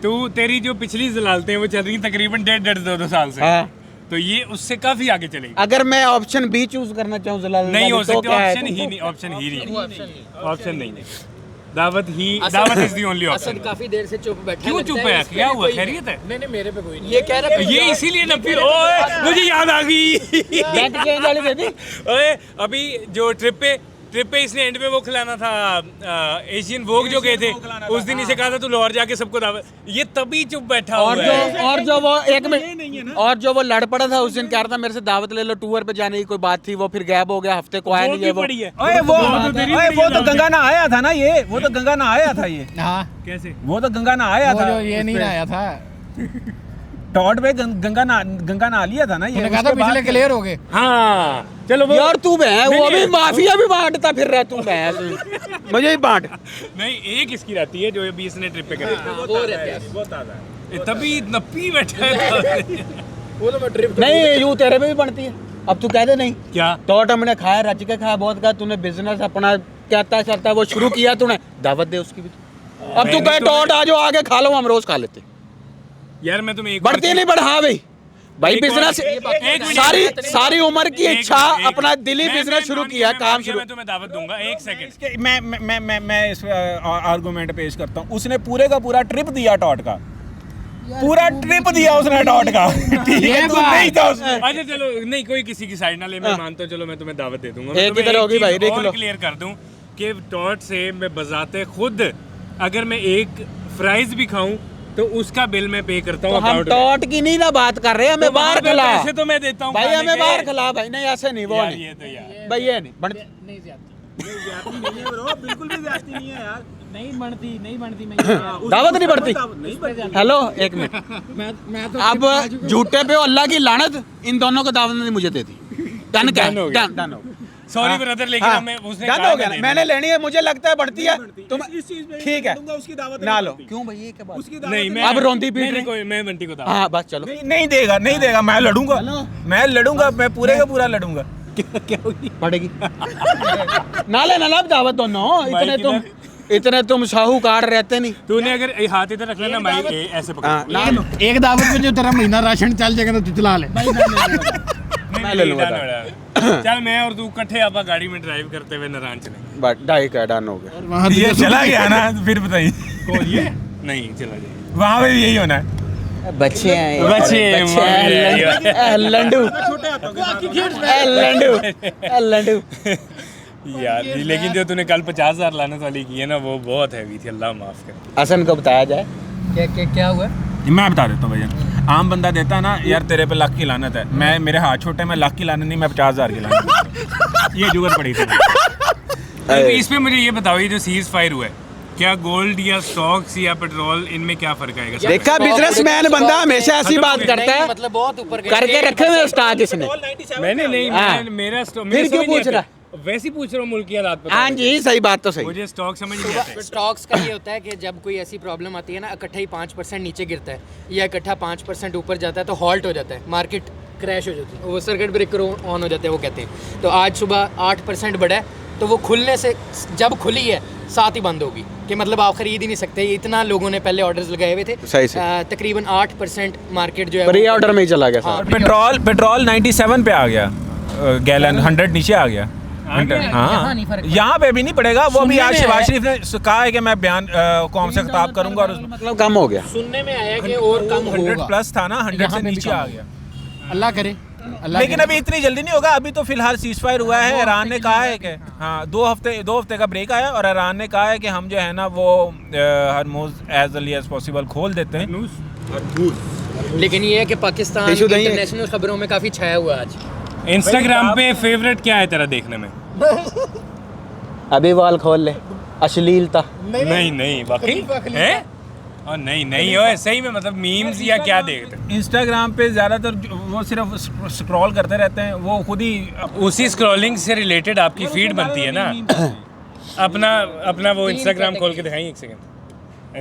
तू तेरी जो पिछली जलालतें हैं वो चल रही तकरीबन 1.5-2 साल से। हाँ। तो ये उससे काफी आगे चलेगी। अगर मैं ऑप्शन बी चूज करना चाहूँ जलालत नहीं हो वाली, तो सकती, क्या है? ऑप्शन ही नहीं, ऑप्शन नहीं। दावत is the only Asad option. काफी देर से चुप बैठा क्यों लगता चुप है, है? इस पे क्या भी हुआ? कोई- खैरियत है? नहीं नहीं मेरे पे कोई नहीं। ये कह रहा है ये इसीलिए न फिर ओए मुझे याद आ गई। बैंक चेंज वाली दे दी। ओए अभी जो ट्रिप पे इसने एंड पे वो खिलाना था, एशियन वोग जो गए थे, उस दिन इसे कहा था तू लाहौर जाके सबको दावत। ये तभी चुप बैठा हुआ है। और जो वो एक मिनट, और जो वो लड़ पड़ा था उस दिन, कह रहा था मेरे से दावत ले लो, टूर पे जाने की कोई बात थी, वो फिर गैप हो गया, हफ्ते को आया वो नहीं भी है वो। पड़ी है। ओए वो तो गंगा ना आया था ना, ये वो तो गंगा ना आया था, ये हाँ कैसे? वो तो गंगा ना आया वो था। जो ये नहीं आया था, टॉड पे गंगा ना लिया था ना ये। तूने कहा था उसके बाद पिछले क्लियर हो गए। हाँ चलो वो यार तू भैं, वो नहीं, भी नहीं। माफिया भी बांटता फिर रहा तू भैं, मुझे ही बांट। नहीं, एक इसकी रहती है जो अभी इसने ट्रिप पे करी। वो रहते हैं। वो ताजा है। ये तभी नप्पी बैठा है। वो तो मैं ट्रिप नहीं, यूं तेरे पे भी बनती है। अब तू कह दे नहीं, क्या? टॉट हमने खाया, रच के खाया, बहुत का तूने बिजनेस अपना कहता चलता वो शुरू किया तूने, दावत दे उसकी भी। अब तू मैंने कहे तो- टॉट आ जाओ आगे खा लो, हम रोज खा लेते। यार मैं तुम्हें एक बढ़ती नहीं बढ़ा भाई, भाई एक और- बिजनेस एक मिनट, सारी उम्र की इच्छा, अपना दिली बिजनेस शुरू किया, काम शुरू। मैं तुम्हें दावत दूंगा, एक सेकंड। कि मैं इस आर्गुमेंट पेश करता हूँ। उसने पूरे का पूरा ट्रिप दिया टॉट का, पूरा ट्रिप दिया उसने टॉट का, ठीक है? तू नहीं था उसमें। अच्छा चलो, नहीं कोई किसी की साइड ना ले, मैं मानता हूँ, चलो मैं तुम्हें दावत दे दूंगा। मैं एक ही तुम्हें तरह होगी चीज़ भाई, देख और लो। क्लियर कर दूं कि टॉट से मैं बजाते खुद अगर मैं एक फ्राइज भी खाऊं तो उसका बिल मैं पे करता तो हूँ हम अकाउंट में। टॉट की नहीं ना बात कर रहे, हमें तो वहाँ बाहर पे खिला पैसे तो मैं देता हूँ भाई, खाने हमें के। बाहर खिला भाई। नहीं ऐसे नहीं, वो यार नहीं ये तो यार भाई, ये नहीं बढ़ती। नहीं जाती, नहीं है ब्रो, बिल्कुल भी जाती नहीं है यार। नहीं बनती मैं दावत नहीं बढ़ती। नहीं बढ़ती। हेलो एक मिनट, मैं तो अब झूठे पे अल्लाह की लानत, इन दोनों को दावत ने मुझे दे दी। डन क्या? Done हो गया। डन हो गया। सॉरी ब्रदर, लेकिन हाँ, हमें उसने डन कहा हो गया मैं ना, मैंने लेनी है, मुझे लगता है बढ़ती है। तुम इस चीज में ठीक है, दूंगा, उसकी दावत ना नहीं लो। बनती। क्यों भाई, ये क्या बात? उसकी दावत नहीं मैं अब रोंदी पीट नहीं, रही। कोई मैं बंटी को दावत हाँ बस चलो। नहीं देगा, नहीं देगा। मैं लड़ूंगा, मैं लड़ूंगा, मैं पूरे का पूरा लड़ूंगा। पड़ेगी ना लेना ना दावत दोनों। इतने तुम साहूकार रहते नहीं। तूने अगर ये हाथ इधर रख लेना भाई, ऐसे पकड़। हाँ, ना लो। एक दावत में जो तेरा महीना राशन चल जाएगा तो तू चला ले। मैं ले लूंगा। चल मैं और तू इकट्ठे आपा गाड़ी में ड्राइव करते हुए नारायण चले। बस 2.5 का डन हो गया। वहाँ ये चला गया ना, फिर बताइए। कौन ये? नहीं चला जाए। वहां पे भी यही होना है। बच्चे हैं, बच्चे हैं, लंडू लंडू। यार जी, लेकिन जो तूने कल 50,000 लानत वाली की है ना, वो बहुत हैवी थी, अल्लाह माफ कर। हसन को बताया जाए। क्या हुआ? मैं बता देता हूँ भैया, आम बंदा देता है ना, यार तेरे पे लाख की लानत है, मैं मेरे हाथ छोटे, मैं लाख की लानत नहीं, मैं 50,000 की लानत। ये जुगत पड़ी थी। तो इस पे मुझे ये बताओ, ये जो सीज फायर हुआ है, क्या गोल्ड या स्टॉक्स या पेट्रोल, इनमें क्या फर्क आएगा? देखा, बिजनेसमैन बंदा हमेशा ऐसी बात करता है, मतलब बहुत ऊपर गए। करके रखे हुए स्टॉक इसने। मैंने नहीं, हाँ। मेरा फिर क्यों पूछ रहा? वैसे ही पूछ रहा हूँ, मुल्क की हालात पता हाँ है। जी, सही बात तो सही। मुझे स्टॉक समझ नहीं आता। स्टॉक्स का ये होता है कि जब कोई ऐसी प्रॉब्लम आती है ना, इकट्ठा ही 5% नीचे गिरता है या इकट्ठा 5% ऊपर जाता है तो हॉल्ट हो जाता है, मार्केट क्रैश हो जाती है, वो सर्किट ब्रेकर ऑन हो जाते हैं, वो कहते हैं। तो आज सुबह 8% बढ़ा है, तो वो खुलने से, जब खुली है साथ ही बंद होगी, कि मतलब आप खरीद ही नहीं सकते, इतना लोगों ने पहले ऑर्डर्स लगाए हुए थे। सही से। तकरीबन 8% मार्केट जो है प्री ऑर्डर में ही चला गया सारा। पेट्रोल 97 पे आ गया गैलन, 100 नीचे आ गया। हाँ, यहाँ नहीं फर्क यहाँ पे भी नहीं पड़ेगा। वो भी आज सुनने में शहबाज शरीफ ने कहा है कि मैं बयान कौम से खिताब करूंगा और उसमें मतलब कम हो गया। सुनने में आया कि और कम 100 होगा, प्लस था ना, 100 यहाँ से पे भी नीचे कम आ होगा। गया। अल्लाह करे, अल्लाह लेकिन करे। अभी इतनी जल्दी नहीं होगा। अभी तो फिलहाल सीज फायर हुआ है। ईरान ने कहा है कि हाँ 2 हफ्ते का ब्रेक आया और ईरान ने कहा है कि हम जो है ना वो हरमुज एज अर्ली एज पॉसिबल खोल देते हैं। लेकिन ये है कि पाकिस्तान टिश्यू नहीं है। इंटरनेशनल खबरों में काफ़ी छाया हुआ है आज। इंस्टाग्राम पे फेवरेट क्या है तेरा देखने में? अभी वाल खोल ले, अश्लीलता। नहीं वाकई है? और नहीं ओए सही में, मतलब मीम्स या क्या देखते हैं? इंस्टाग्राम पे ज़्यादातर वो सिर्फ स्क्रॉल करते रहते हैं, वो खुद ही उसी स्क्रॉलिंग से रिलेटेड आपकी फीड बनती है ना। अपना वो इंस्टाग्राम खोल के दिखाइए एक सेकंड।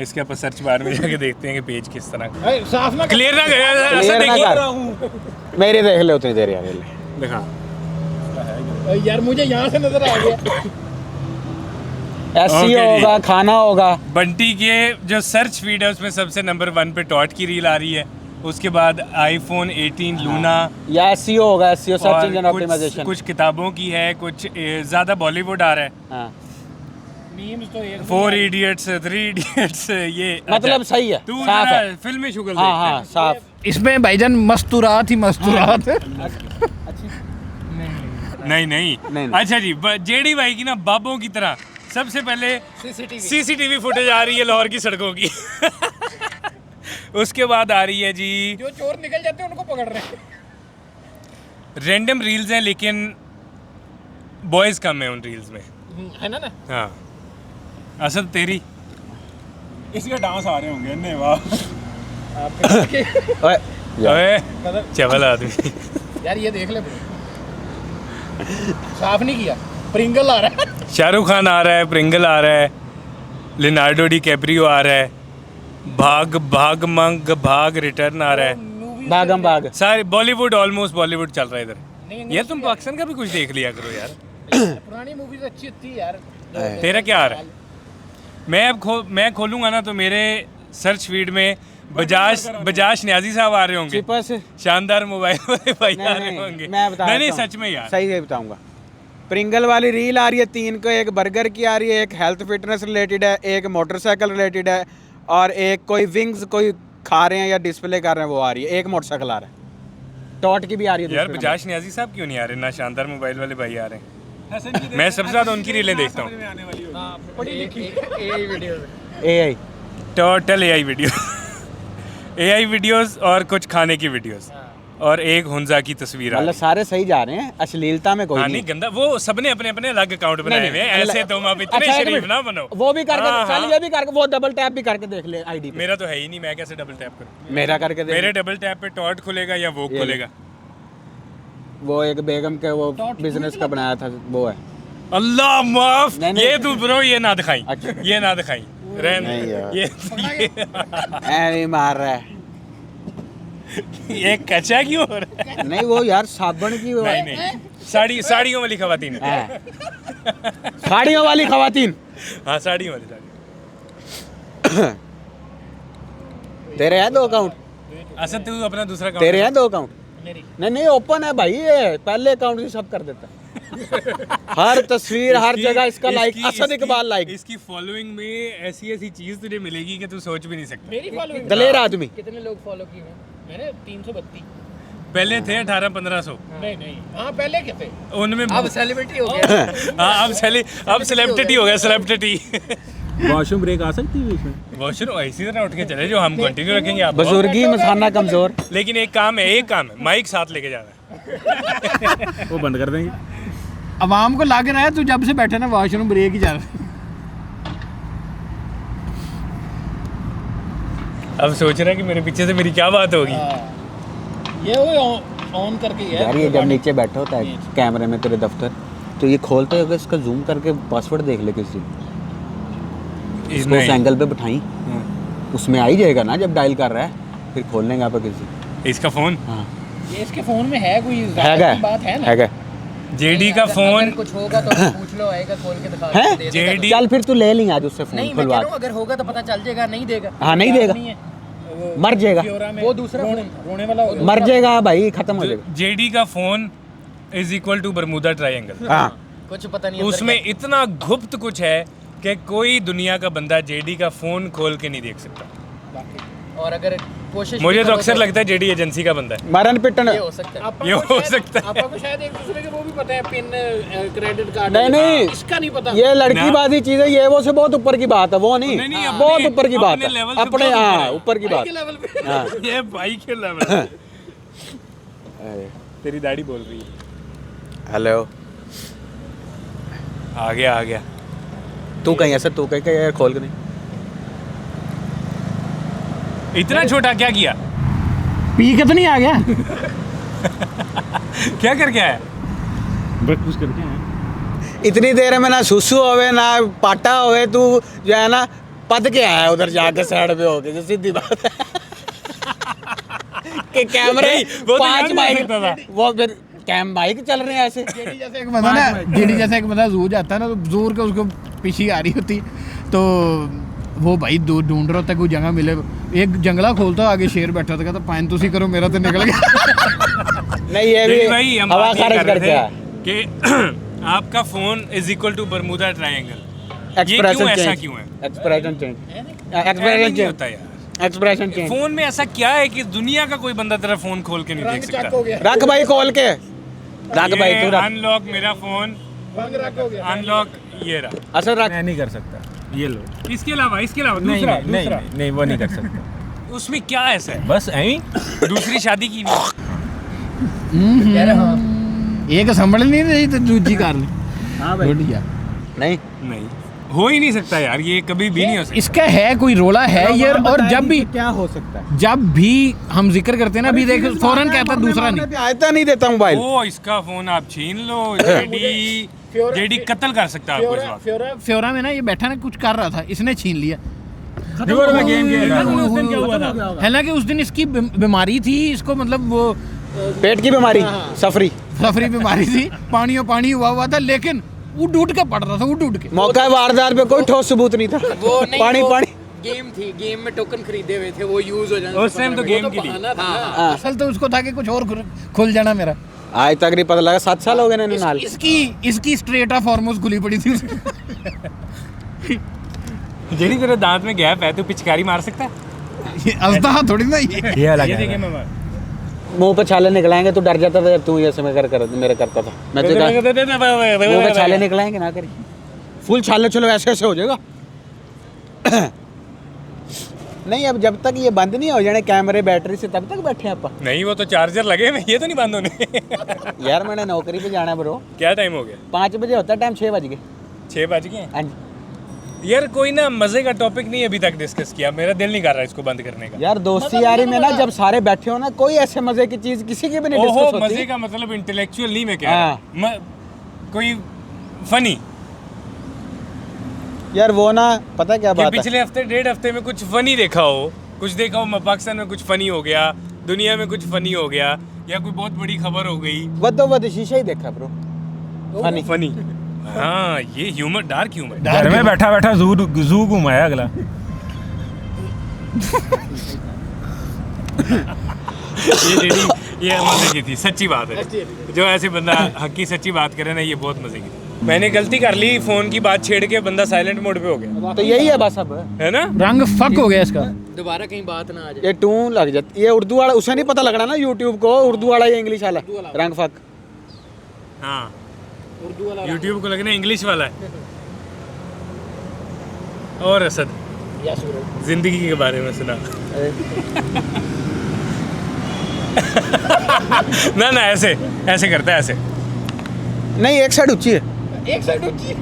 इसके ऊपर सर्च बार में जाके देखते हैं कि पेज किस तरह का। साफ ना क्लियर ना गया ऐसा क्लियर ना देखिए। कर। मेरी देख ले उतनी देर यार, ये ले। दिखा यार, मुझे यहाँ से नजर आ गया। एसईओ Okay जी। होगा, खाना होगा। बंटी के जो सर्च फीड है उसमें सबसे नंबर 1 पे टॉट की रील आ रही है, उसके बाद आईफोन 18 लूना, या एसईओ होगा, एसईओ सर्च इंजन और ऑप्टिमाइजेशन। कुछ किताबों की है, कुछ ज़्यादा बॉलीवुड आ रहा है। हाँ, मीम्स तो एक 4 इडियट्स 3 इडियट्स ये मतलब सही है, तू साफ जरा है। फिल्मी शुगल हाँ हाँ, साफ। इसमें भाईजान मस्तूरात ही मस्तूरात। नहीं। अच्छा जी, जेडी भाई की ना बाबों की तरह सबसे पहले सीसीटीवी फुटेज आ रही है लाहौर की सड़कों की। उसके बाद आ रही है जी जो चोर निकल जाते हैं उनको पकड़ रहे हैं। रैंडम रील्स हैं, लेकिन बॉयज कम है उन रील्स में। है ना। हाँ असद तेरी इसके डांस आ रहे होंगे। नहीं वाह, ओए, ओए चवल आदमी। यार ये देख ले, साफ नहीं किया। प्रिंगल आ रहा है। शाहरुख खान आ रहा है, प्रिंगल आ रहा है, लिनार्डो डी कैप्रियो आ रहा है, भाग रिटर्न आ रहा है। भागम भाग। सारे बॉलीवुड, ऑलमोस्ट बॉलीवुड चल रहा है इधर। यार तुम पाकिस्तान का भी कुछ देख लिया करो यार। पुरानी मूवीज अच्छी होती है यार। तेरा क्या आ रहा है? मैं खोलूंगा ना तो मेरे सर्च फीड में बजाज न्याजी साहब आ रहे होंगे, चिपस। शानदार मोबाइल वाले भाई आ रहे नहीं, होंगे। मैं बता नहीं देता हूँ। सच में यार। सही से बताऊंगा। प्रिंगल वाली रील आ रही है 3 को, एक बर्गर की आ रही है, एक हेल्थ फिटनेस रिलेटेड है, एक मोटरसाइकिल रिलेटेड है, और एक कोई विंग्स कोई खा रहे हैं या डिस्प्ले कर रहे हैं वो आ रही है। एक मोटरसाइकिल आ रहा है, टॉट की भी आ रही है। यार दूसरे बजाज न्याजी साहब क्यों नहीं आ रहे? ना शानदार मोबाइल वाले भाई आ रहे हैं। मैं सबसे ज्यादा उनकी रीलें देखता हूँ। Number. AI। Total AI video AI videos और कुछ खाने की वीडियोस और एक हुंजा की तस्वीर आ मतलब रही है। सारे सही जा रहे हैं, अश्लीलता में कोई हाँ नहीं। नहीं गंदा, वो सबने अपने अपने अलग अकाउंट बनाए हुए हैं। ऐसे तुम अब इतने अच्छा, एक शरीफ मिनट। ना बनो। वो भी करके हाँ, चल, हाँ। ये भी करके, वो डबल टैप भी करके देख ले आईडी पे। मेरा तो है ही नहीं, मैं कैसे डबल टैप करूँ? मेरा करके देख। मेरे डबल टैप पे टॉट खुलेगा या वो ये खुलेगा? वो एक बेगम के वो बिजनेस का बनाया था, वो है। अल्लाह माफ। नहीं। ये तू ब्रो ये ना दिखाई, अच्छा। ये ना दिखाई। नहीं यार। ये ऐ मार रहा है। ये कच्चा क्यों हो रहा है? नहीं वो यार साबुन की वो नहीं साड़ियों वाली खवातीन है। है। साड़ियों वाली खवातीन। हाँ साड़ियों वाली साड़ी। तेरे हैं 2 अकाउंट? असद तू अपना दूसरा account तेरे हैं 2 अकाउंट? नहीं ओपन है भाई, ये पहले अकाउंट ही सब कर देता है। हर तस्वीर हर जगह इसका लाइक, असद इकबाल लाइक। इसकी फॉलोइंग में ऐसी चीज तुझे मिलेगी कि तू सोच भी नहीं सकता। मेरी फॉलोइंग दलेर आदमी। कितने लोग फॉलो किए हैं? मैंने 332। पहले थे 1800-1500। नहीं हाँ, पहले क्या थे? उनमें अब सेलिब्रिटी हो गया। हाँ अब सेलिब्रिटी हो गया, सेलिब्रिटी। वॉशरूम ब्रेक आ सकती है बीच में? वॉशरूम इसी तरह उठ के चले जो हम कंटिन्यू रखेंगे आप। बुजुर्गी मसाना कमजोर। लेकिन एक काम है माइक साथ लेके जाना है। वो बंद कर देंगे। अवाम को लग रहा है तू जब से बैठा ना वॉशरूम ब्रेक ही जा रहा है। अब सोच रहा है कि मेरे पीछे से मेरी क्या बात होगी। ये वो ऑन करके है यार ये जब नीचे बैठा होता है कैमरे में तेरे दफ्तर, तो ये खोलते हुए इसका जूम करके पासवर्ड देख ले किसी, इसको उस एंगल पे बिठाई, उसमें आ ही जाएगा ना जब डायल कर रहा है, फिर खोलने का पे किसी। इसका फोन हाँ ये इसके फोन में है कोई हैगा बात है ना? हैगा। जेडी का फोन अगर कुछ होगा तो पूछ लो, आएगा खोल के दिखा हैं? दे देगा। जेडी चल फिर तू ले ली आज उससे नहीं फोन मैं कह खुलवा रहा हूँ अगर होगा तो पता चल जाएगा, नहीं देगा हाँ नहीं देगा, नहीं है मर जाएगा, वो दूसरा फोन रोने वाला होगा। मर जाएगा भाई, खत्म हो जाएगा। जेडी का phone is equal to Bermuda triangle. हाँ कुछ पता नहीं अंदर उसमें इतना गुप्त कुछ है कि कोई दुनिया का बंदा जेडी का फोन खोल के नहीं देख सकता। क्या। और अगर कोशिश मुझे भी तो करो अक्सर लगता है जेडी एजेंसी का बंदा है। मरन पिटन। ये हो सकता है। आपा ये को हो शायद- सकता है। आपा को शायद एक दूसरे के वो भी पता है, पिन क्रेडिट कार्ड। नहीं, नहीं। इसका नहीं पता। ये लड़की ना। बाजी चीज है, ये वो से बहुत ऊपर की बात है, वो नहीं, नहीं, नहीं, बहुत अपने- ऊपर की बात अपने है, level से अपने बहुत ऊपर हाँ है। ऊपर की बात। के लेवल पे। हाँ ये भाई के लेवल। तेरी दाढ़ी बोल रही है। हेलो, आ गया तू कहीं ऐसा, तू कहीं यार खोल के नहीं। इतना छोटा क्या किया? पी के तो नहीं आ गया? क्या करके आया? ब्रेकफास्ट करके आए। इतनी देर में ना सुसु होवे ना पाटा होवे, तू जो है ना पद के आया उधर जाके साइड पे होके, जो सीधी बात है कि कैमरे नहीं, वो तो याद 5 नहीं माइक, सकता था। वो फिर कैम माइक चल रहे हैं ऐसे। जेडी जैसे एक बंदा ना, जेडी जैसे एक बंदा जू जाता है ना, तो जोर के उसको पीछे आ रही होती, तो वो भाई ढूंढ रहा होता है कोई जगह मिले। एक जंगला खोलता, आगे शेर बैठा था, कहता पाइन तुसी करो, मेरा तो निकल गया। नहीं ये जेडी भी भाई हम हवा बात ये खारिज कर करके रहे आया। थे कि आपका phone is equal to Bermuda triangle. ये एक्सप्रेशन क्यों ऐसा चेंज, क्यों है? एक्सप्रेशन चेंज, ऐसा एक्सप्रेशन नहीं चेंज, होता यार। Expression change. फोन में ऐसा क्या है कि दुनिया का कोई बंदा तेरा फोन खोल के नहीं देख रंग चक सकता? हो गया, रख भाई खोल के, रख भाई तू रख, अनलॉक मेरा फोन, रंग रख हो गया। अनलॉक ये रहा। असर रख। मैं नहीं कर सकता, ये लो। इसके अलावा नहीं दूसरा नहीं, नहीं नहीं नहीं वो नहीं कर सकता। उसमें क्या ऐसा है? बस ऐ दूसरी शादी की नहीं। कह रहे हाँ एक संभल नहीं रही तो दूजी कार ली। हाँ भाई, बढ़िया। नहीं नहीं हो ही नहीं सकता यार, ये कभी भी नहीं हो सकता। इसका है कोई रोला है ये, और जब भी क्या हो सकता है, जब भी हम जिक्र करते हैं ना, अभी देख फौरन कहता है दूसरा नहीं। आयता नहीं देता मोबाइल। ओ इसका फोन आप छीन लो, जेडी कत्ल कर सकता है आपको इस वक्त। फ्योरा में ना ये बैठा ना कुछ कर रहा था, इसने छीन लिया। मैं गेम खेल रहा था। हालांकि उस दिन इसकी बीमारी थी, इसको मतलब वो पेट की बीमारी, सफरी, सफरी बीमारी थी, पानी हुआ था, लेकिन उठ के पड़ रहा था, उठ के। मौका वारदात पे कोई ठोस सबूत नहीं था। वो नहीं, पानी वो पानी। गेम थी, गेम में टोकन खरीदे हुए थे, वो यूज हो जाने उस से time तो पहले। गेम वो की थी। बहाना था ना। हाँ। असल तो उसको था कि कुछ और खुल जाना मेरा। आज तक नहीं पता लगा, 7 साल हो गए ना नाल। इसकी स्ट्रेट ऑफ हॉर्मोन्स खुली पड़ी थी। जेडी तेरे दांत में गैप है, तू पिचकारी मार सकता है? ये असदा थोड़ी ना ये। ये अलग ये है। देखिए मामा। मुंह पे छाले निकलाएंगे, तू डर जाता था जब तू ये समय कर मेरे करता था। मैं तो मुंह पे छाले निकलाएंगे ना करी, फुल छाले चलो ऐसे ऐसे हो जाएगा। नहीं अब जब तक ये बंद नहीं हो जाने कैमरे बैटरी से, तब तक बैठे आप। नहीं वो तो चार्जर लगे हुए, ये तो नहीं बंद होने। यार मैंने नौकरी पे जाना है ब्रो, क्या टाइम हो गया? 5 बजे होता है टाइम, 6 बज गए। 6 बज गए। हाँ जी। यार कोई ना मजे का टॉपिक नहीं अभी तक डिस्कस किया, मेरा दिल नहीं कर रहा इसको बंद करने का। यार दोस्ती यारी में ना जब सारे बैठे हो ना, कोई ऐसे मजे की चीज किसी की भी नहीं ओहो डिस्कस मजे होती। का मतलब इंटेलेक्चुअल नहीं, मैं कह हाँ। रहा कोई फनी यार वो ना पता क्या कि बात है, पिछले हफ्ते 1.5 हफ्ते में कुछ फनी देखा हो, कुछ देखा हो, पाकिस्तान में कुछ फनी हो गया, दुनिया में कुछ फनी हो गया, या कोई बहुत बड़ी खबर हो गई। वद शीशा ही देखा ब्रो, फनी। फनी हाँ, ये ह्यूमर, डार्क ह्यूमर। घर में बैठा बैठा जू घुमाया अगला। ये जेडी ये मजे की थी, सच्ची बात है। जो ऐसे बंदा हकी सच्ची बात करे ना, ये बहुत मजे की थी। मैंने गलती कर ली, फोन की बात छेड़ के बंदा साइलेंट मोड पे हो गया, तो यही है बस अब। है ना? रंग फक हो गया इसका। दोबारा कहीं बात ना आ जाए। ये टू लग जाती, ये उर्दू वाला उसे नहीं पता लगना ना यूट्यूब को, उर्दू वाला या इंग्लिश वाला रंग फक। हाँ यूट्यूब को लगना इंग्लिश वाला है। और असद जिंदगी के बारे में सुना? ना ना ऐसे ऐसे करता है, ऐसे नहीं एक साइड ऊंची है, एक साइड ऊंची।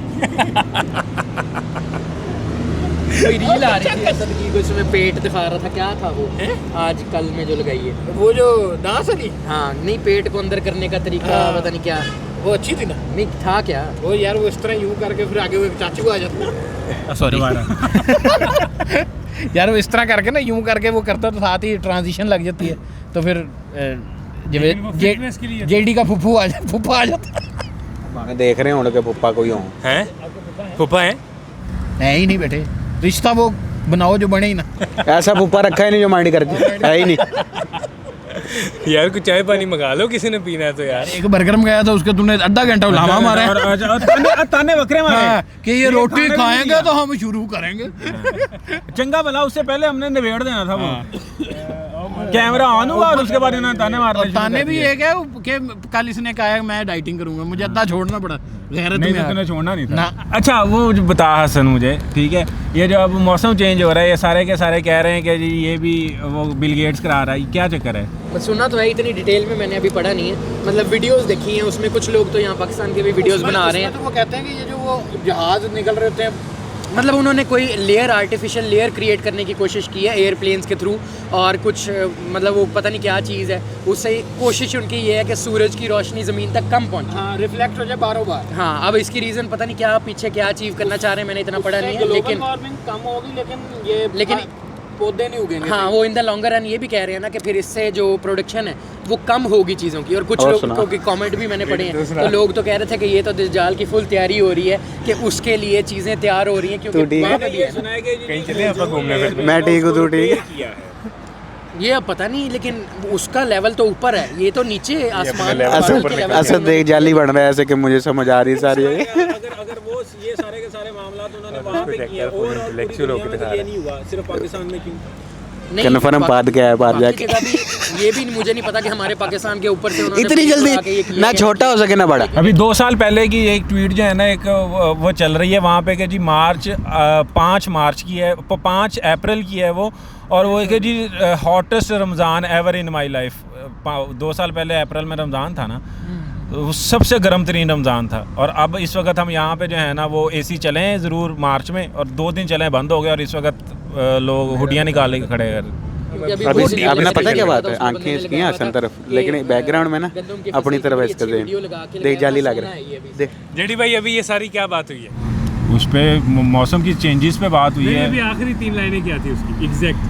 कोई रील आ रही थी असद की, कुछ में पेट दिखा रहा था, क्या था वो आज कल में जो लगाई है वो जो डांस वाली, हाँ नहीं, पेट को अंदर करने का तरीका हाँ। पता नहीं क्या, वो अच्छी थी ना। नहीं था क्या वो यार वो इस तरह यूं करके फिर आगे वो एक चाचू को आ जाता। सॉरी यार वो इस तरह करके ना यूं करके वो करता, तो साथ ही ट्रांजिशन लग जाती है, तो फिर लेकिन वो fitness के लिए जेडी का फुफ्फू आ जाता। मैं देख रहे होने के पप्पा कोई हो हैं फूफा हैं है ही नहीं बेटे, रिश्ता वो बनाओ जो बने ही ना। ऐसा पप्पा रखा ही नहीं जो माइंड करके है ही नहीं। यार कुछ चाय पानी मंगा लो, किसी ने पीना है तो यार। एक बर्गर में गया था, उसके तुमने आधा घंटा उलामा मारा है। और ताने बकरे मारे हाँ, कि ये रोटी खाने भी नहीं खाएंगे दिया। तो हम शुरू करेंगे। चंगा भला उससे पहले हमने निबेड़ देना था वो। कैमरा ऑन हुआ और उसके बाद इन्होंने ताने मारना और शुरू ताने कर भी दिए। एक है कि कल इसने कहा है मैं डाइटिंग करूंगा, मुझे अद्धा छोड़ना पड़ा गैरत नहीं में। तो तूने छोड़ना नहीं था ना। अच्छा वो जो बता हसन मुझे, ठीक है, ये जो अब मौसम चेंज हो रहा है, ये सारे के सारे कह रहे हैं कि जी ये भी वो बिल गेट्स करा रहा है, क्या चक्कर है? बस सुना तो है, इतनी डिटेल में मैंने अभी पढ़ा नहीं है, मतलब वीडियोस देखी हैं, उसमें कुछ लोग तो यहाँ पाकिस्तान के भी वीडियोस बना रहे हैं। तो वो कहते हैं कि ये जो वो जहाज निकल रहे होते हैं, मतलब उन्होंने कोई लेयर आर्टिफिशियल लेयर क्रिएट करने की कोशिश की है एयरप्लेन्स के थ्रू, और कुछ मतलब वो पता नहीं क्या चीज़ है, उससे कोशिश उनकी ये है कि सूरज की रोशनी ज़मीन तक कम पहुँचे। हाँ, रिफ्लेक्ट हो जाए बारों बार। हाँ, अब इसकी रीज़न पता नहीं क्या पीछे क्या अचीव करना चाह रहे हैं, मैंने इतना पढ़ा नहीं है, लेकिन वार्मिंग कम होगी, लेकिन लेकिन पौधे नहीं उगेंगे। हाँ, वो इन द लॉन्गर रन ये भी कह रहे हैं ना कि फिर इससे जो प्रोडक्शन है वो कम होगी चीज़ों की। और कुछ और लोगों के कमेंट भी मैंने पढ़े हैं, तो लोग तो कह रहे थे कि ये तो दज्जाल की फुल तैयारी हो रही है, कि उसके लिए चीज़ें तैयार हो रही हैं, क्योंकि वहाँ पे भी है। कहीं चले आप घूमने फिरने? मैं ठीक हूँ, तू ठीक है? ये अब पता नहीं, लेकिन उसका लेवल तो ऊपर है, ये तो नीचे आसमान level बादल ऊपर के निकल level पे ऐसा है। देख जाली बन रहा है ऐसे कि मुझे समझ आ रही है सारी। अगर वो ये सारे के सारे मामला तो उन्होंने वहाँ पे किए और इंटेलेक्चुअल होकर दिखा ये नहीं हुआ, सिर्फ पाकिस्तान में क्यों? नहीं, कन्फर्म बात क्या है बाहर बाकी जाके। जगह भी ये भी मुझे नहीं पता कि हमारे पाकिस्तान के ऊपर से उन्होंने इतनी आके ये जल्दी किया ना है। छोटा हो सके ना बड़ा। अभी 2 साल पहले की एक ट्वीट जो है ना, एक वो चल रही है वहाँ पे कि जी 5 मार्च की है, 5 अप्रैल की है वो, और वो है कि जी hottest Ramzan ever in my life. 2 साल पहले अप्रैल में रमज़ान था ना, वो सबसे गर्म तरीन रमज़ान था। और अब इस वक्त हम यहाँ पे जो है ना वो एसी चले हैं ज़रूर मार्च में, और 2 दिन चले बंद हो गए, और इस वक्त लोग हुडियाँ निकाल के खड़े हैं। क्योंकि अभी बहुत आपने वीडियो पता क्या लगा बात था, है, उसमें आंखें बंदे ने इसकी लगाया हसन था तरफ, कि लेकिन बैकग्राउंड में ना गंदम की अपनी फसल तरफ की इसका अच्छी देख वीडियो लगा के देख जाली लग सोना रहा है ये है भी। देख। जेडी भाई अभी ये सारी क्या बात हुई है? उस पर मौसम की चेंजेस पे बात हुई है अभी आखिरी 3 लाइनें क्या थी उसकी एग्जैक्ट?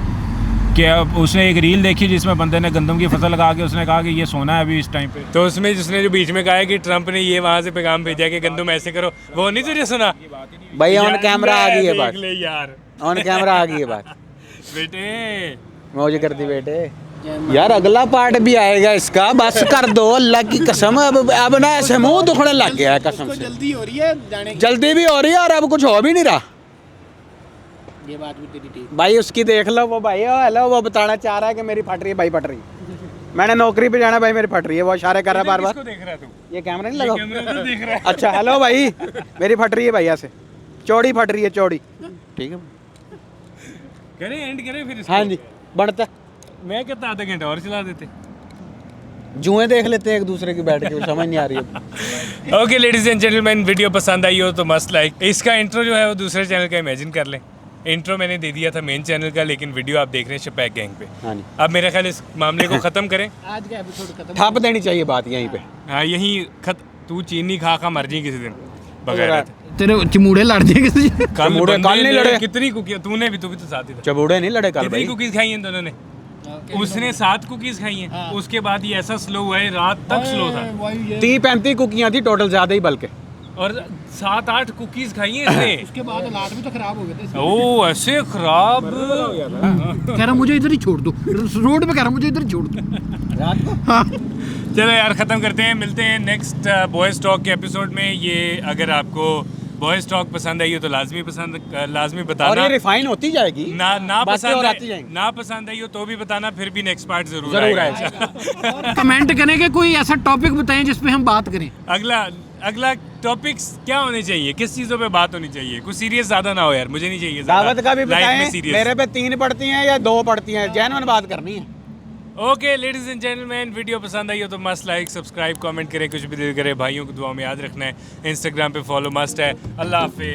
कि अब उसने एक रील देखी जिसमें बंदे ने गंदम की फसल लगा के उसने कहा कि ये सोना है अभी इस टाइम पे। तो उसमें जिसने जो बीच में कहा है कि ट्रम्प ने ये वहां से पैगाम भेजा कि गंदम ऐसे करो, वो नहीं तुझे सुना? भाई ऑन यार कैमरा आ गई है देख बात, ले यार ऑन कैमरा आ गई है बात। बेटे। मौज कर दी बेटे। यार अगला पार्ट भी आएगा इसका, बस कर दो अल्लाह की कसम। अब ना ऐसे मुंह दुखने लग गया है कसम से। जल्दी हो रही है जाने की। जल्दी भी हो रही है और अब कुछ हो भी नहीं रहा। ये बात भी तेरी ठीक। भाई उसकी देख लो, वो भाई हेलो, वो बताना चाह रहा है कि मेरी फट रही है भाई, फट रही है। मैंने नौकरी पे जाना भाई, मेरी फट रही है, वो इशारे कर रहा है बार किसको बार। देख रहा है तू? ये कैमरा नहीं लगा? कैमरा तो देख रहा है। अच्छा हेलो भाई, मेरी फट रही है भैया से, चौड़ी फट रही है, चौड़ी। ठीक है, करे एंड करे फिर इसको। हाँ जी बढ़ता। मैं कहता आधा घंटा और चला देते। जुएं देख लेते हैं एक दूसरे की बैठ के, समझ नहीं आ रही है। Okay ladies and gentleman, video पसंद आई हो तो मस्त लाइक। इसका इंट्रो जो है वो दूसरे चैनल का इमेजिन कर लें। इंट्रो मैंने दे दिया था मेन चैनल का, लेकिन वीडियो आप देख रहे हैं शपैक गैंग पे। हाँ जी, अब मेरा ख्याल इस मामले को ख़त्म करें। आज का एपिसोड खत्म। ठप देनी चाहिए बात यहीं पे। हाँ यही तू चीनी खा खा मर जी किसी दिन बगैर। तेरे चिमूड़े लड़ दिए किसी से? चमूड़े कल नहीं लड़े। कितनी कुकी तूने भी, तू भी तो साथ ही था। चबूड़े नहीं लड़े कल कितनी भाई। कुकीज खाई हैं दोनों ने? उसने 7 कुकीज खाई हैं, उसके बाद ये ऐसा स्लो हुआ है, रात तक स्लो था। 30-35 कुकियां थी टोटल, ज्यादा ही बल्कि। और 7-8 कुकीज खाई हैं इसने। उसके बाद हालात भी तो खराब हो गए थे। ओ ऐसे खराब। कह रहा मुझे इधर ही छोड़ दो, रोड पे कह रहा मुझे इधर ही छोड़ दो रात को। चलो यार ख़त्म करते हैं, मिलते हैं नेक्स्ट बॉयज़ टॉक के एपिसोड में। ये अगर आपको बॉयज़ टॉक पसंद आई हो तो लाजमी और बताना। ये रिफाइन होती जाएगी, ना बातें पसंद और आई- आती जाएंगी। ना पसंद आई हो तो भी बताना, फिर भी नेक्स्ट पार्ट जरूर जरूर आएगा। कमेंट करें कि कोई ऐसा टॉपिक बताएं जिस पे हम बात करें। अगला टॉपिक्स क्या होने चाहिए, किस चीज़ों पे बात होनी चाहिए? कुछ सीरियस ज़्यादा ना हो यार, मुझे नहीं चाहिए ज़्यादा दावत का भी लाइफ में बताएं। serious। मेरे पे 3 पड़ती हैं या 2 पड़ती हैं, जेन्युइन बात करनी है। Okay ladies and gentleman, video पसंद आई हो तो मस्त लाइक सब्सक्राइब कमेंट करें, कुछ भी दिल करे। भाइयों को दुआ में याद रखना है, इंस्टाग्राम पे फॉलो मस्ट है। अल्लाह हाफिज़।